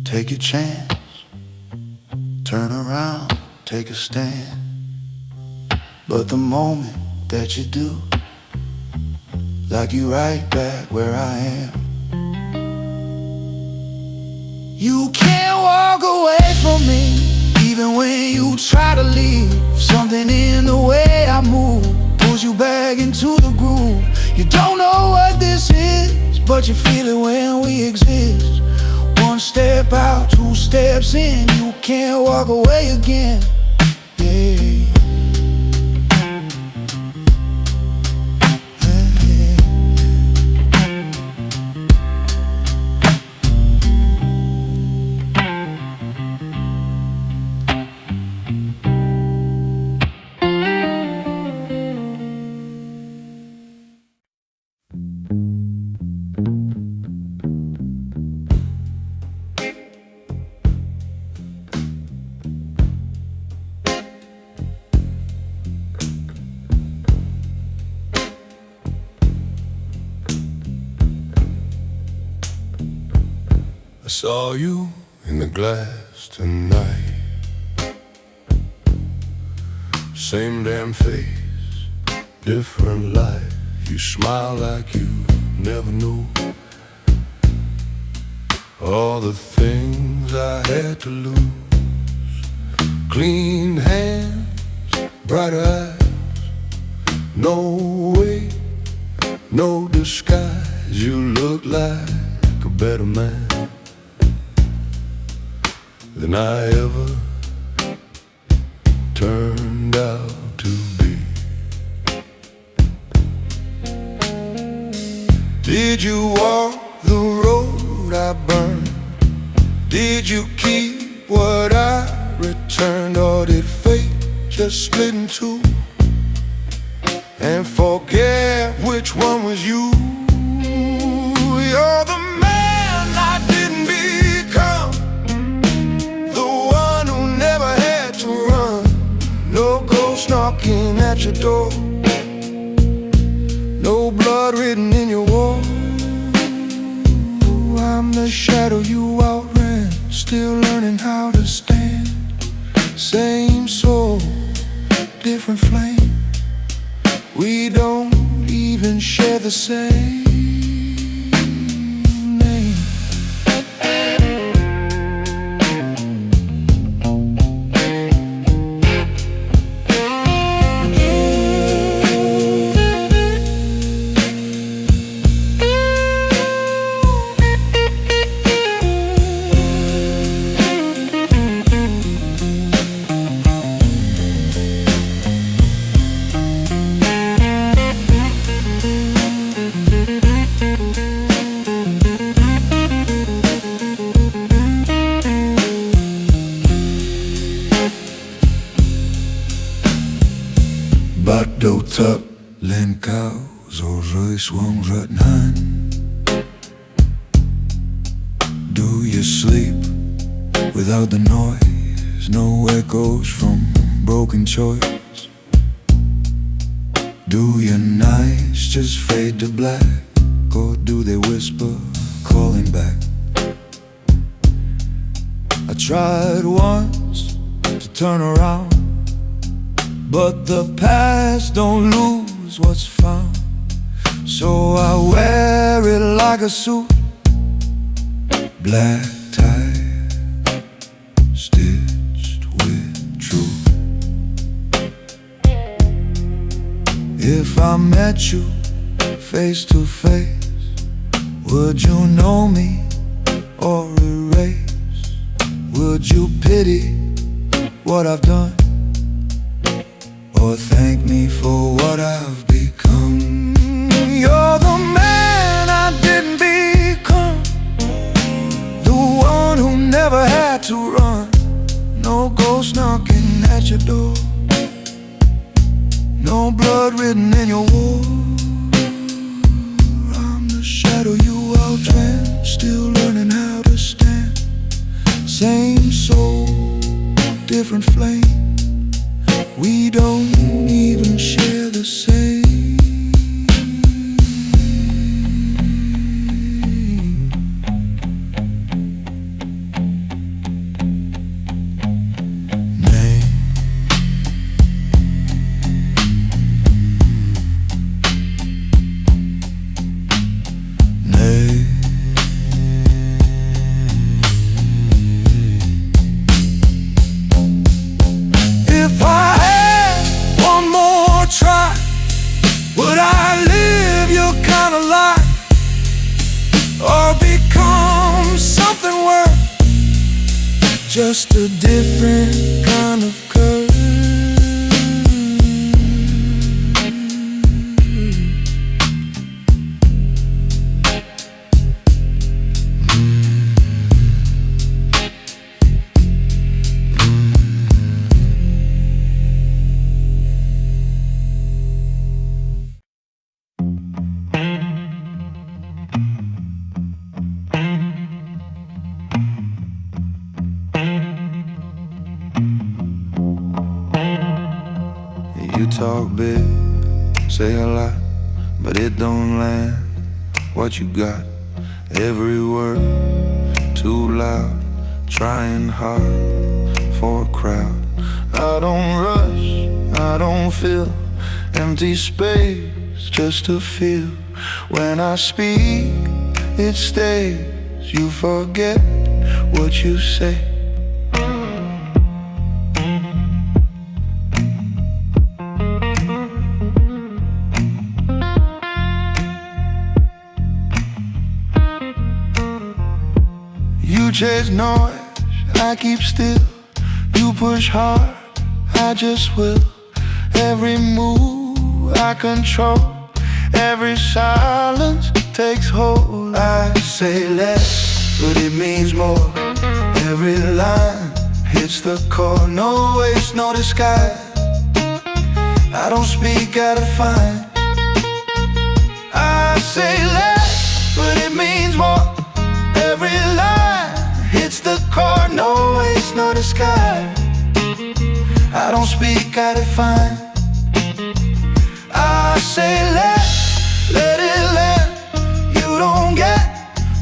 Take your chance, turn around, take a stand. But the moment that you do, like you right back where I am. You can't walk away from me, even when you try to leave. Something in the way I move pulls you back into the groove. You don't know what this is, but you feel it when we exist. One step out, two steps in, you can't walk away again. Yeah. I saw you in the glass tonight. Same damn face, different life. You smile like you never knew all the things I had to lose. Clean hands, bright eyes, no way, no disguise. You look like a better man than I ever turned out to be. Did you walk the road I burned? Did you keep what I returned? Or did fate just split in two and forget which one was you? You're the man I didn't become, the one who never had to run. No ghost knocking at your door, no blood written in your wall. I'm the shadow you outran, still learning how to stand. Same soul, different flame. We don't even share the same name. Bắt đầu thấp lên cao rồi rơi xuống rất nhanh. Do you sleep without the noise? No echoes from broken choice. Do your nights just fade to black, or do they whisper, calling back? I tried once to turn around, but the past don't lose what's found. So I wear it like a suit, black tie stitched with truth. If I met you face to face, would you know me or erase? Would you pity what I've done, or thank me for what I've become? You're the man I didn't become, the one who never had to run. No ghost knocking at your door, no blood written in your wall. I'm the shadow you outran, still learning how to stand. Same soul, different flame. We don't even share the same name. If I had one more try, would I live your kind of life, or become something worth just a different kind of curve? You talk big, say a lot, but it don't land. What you got? Every word too loud, trying hard for a crowd. I don't rush, I don't feel empty space just to feel. When I speak, it stays. You forget what you say. You chase noise, I keep still. You push hard, I just will. Every move I control, every silence takes hold. I say less, but it means more. Every line hits the core. No waste, no disguise. I don't speak out of fine. I say less, but it means more. Every line hits the core. No waste, no disguise. I don't speak out of fine. I say let it land. You don't get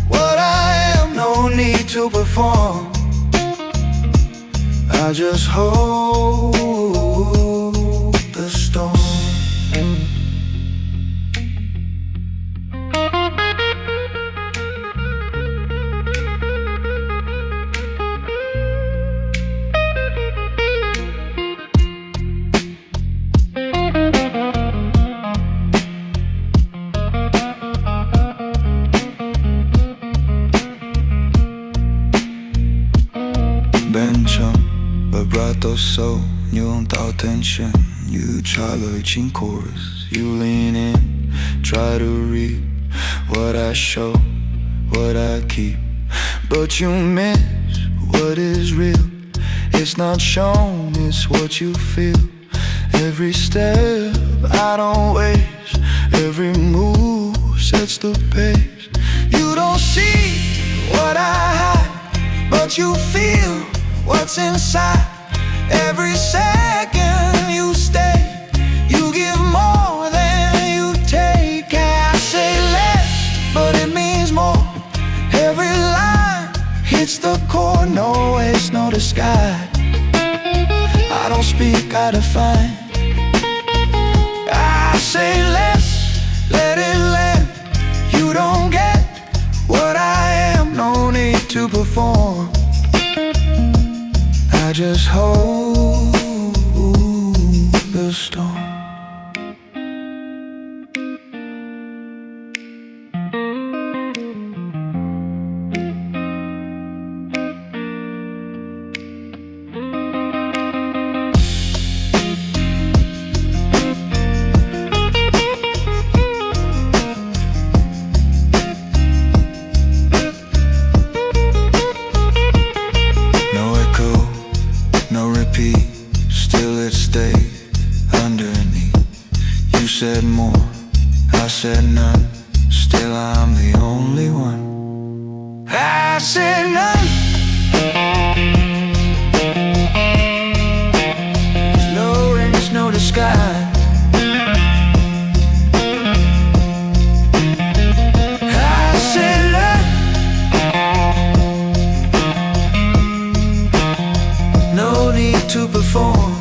what I am. No need to perform. I just hold the storm. Vibrato so 扭动到 tension. You try lurching chorus. You lean in, try to read what I show, what I keep. But you miss what is real. It's not shown, it's what you feel. Every step I don't waste. Every move sets the pace. You don't see what I hide, but you feel what's inside. Every second you stay, you give more than you take. I say less, but it means more. Every line hits the core. No waste, no disguise. I don't speak, I define. I say less, let it land. You don't get what I am. No need to perform. I just hold the storm. Still it stayed underneath. You said more, I said none. Still I'm the only one. I said none. There's no rings, no disguise. I said none. No need to perform.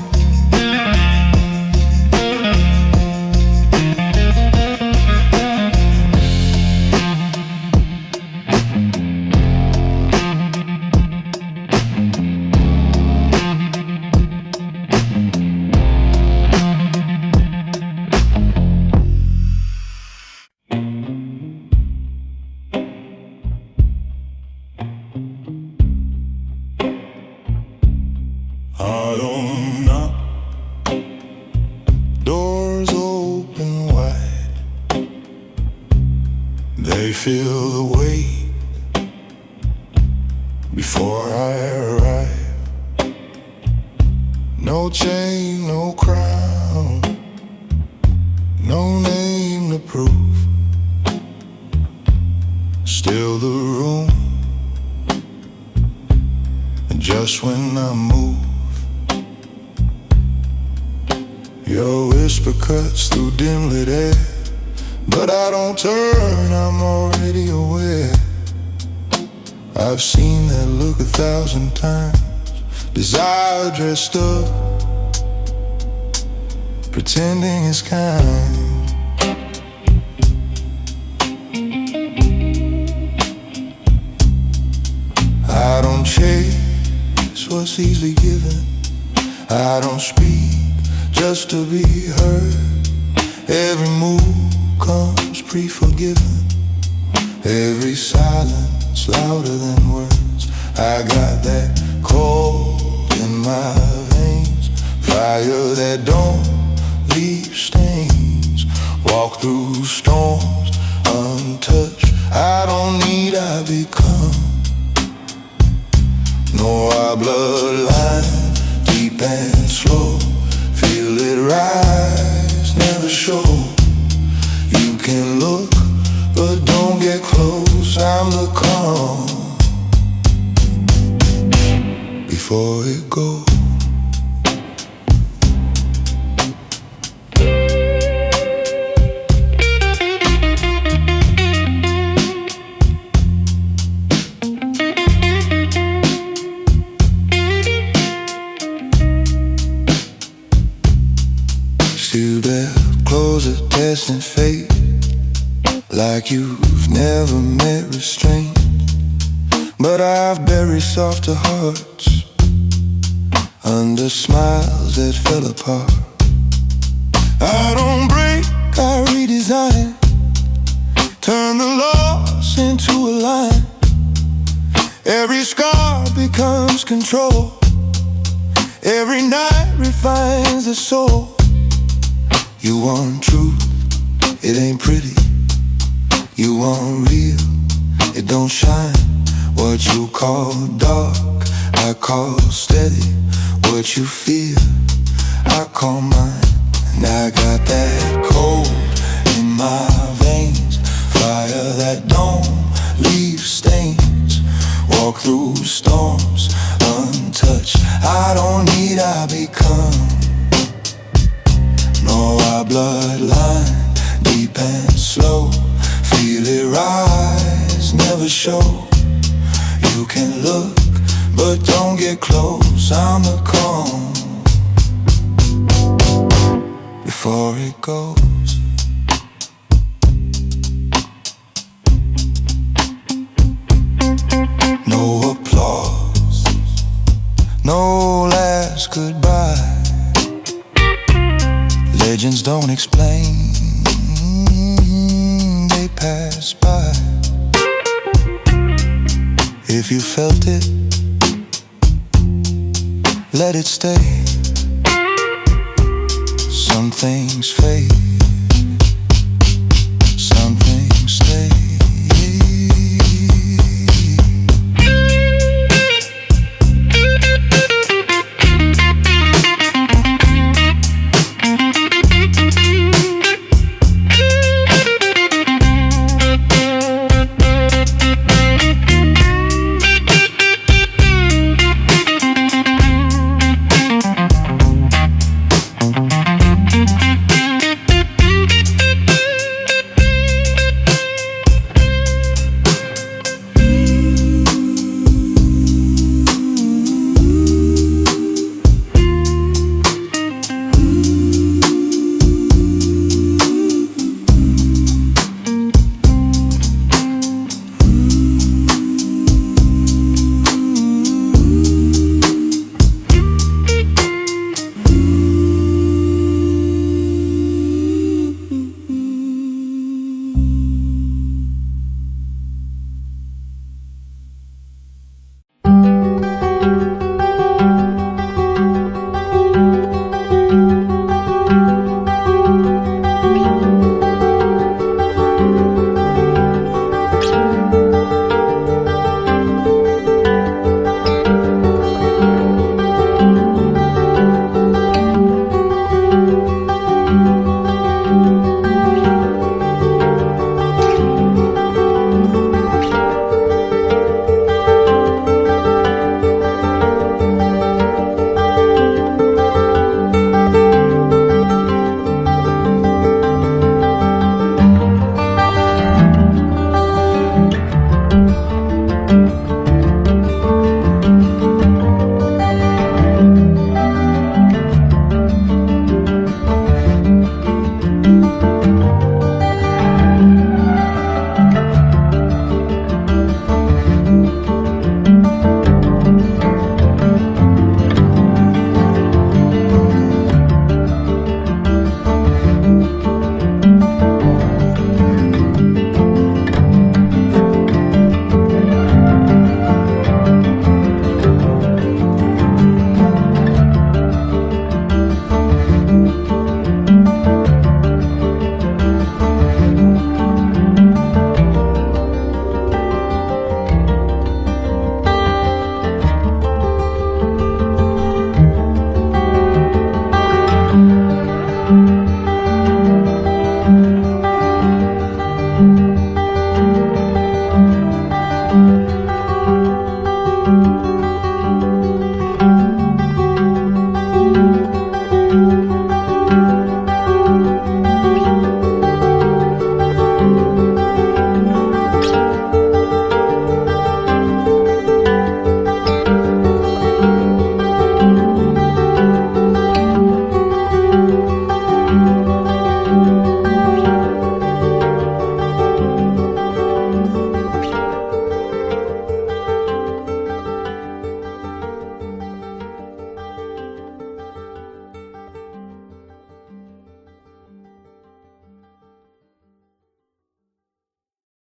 I don't knock, doors open wide. They feel the weight before I arrive. No chain, no crown, no name to prove. Still the room, and just when I move, your whisper cuts through dim lit air. But I don't turn, I'm already aware. I've seen that look 1,000 times. Desire dressed up pretending it's kind. I don't chase what's easily given. I don't speak just to be heard. Every move comes pre-forgiven. Every silence louder than words. I got that cold in my veins, fire that don't leave stains. Walk through storms untouched. I don't need, I become. Know our bloodline, deep and slow. Feel it rise, never show. You can look, but don't get close. I'm the calm before it goes. Still bear close a testing fate, like you've never met restrained. But I've buried softer hearts under smiles that fell apart. I don't break, I redesign, turn the loss into a line. Every scar becomes control. Every night refines the soul. You want truth, it ain't pretty. You want real, it don't shine. What you call dark, I call steady. What you feel, I call mine. And I got that cold in my veins, fire that don't leave stains. Walk through storms untouched. I don't need, I become. Know our bloodline, deep and slow. Feel it rise, never show. You can look, but don't get close. I'm the calm before it goes. No applause, no last goodbye. Legends don't explain, they pass by. If you felt it, let it stay. Some things fade,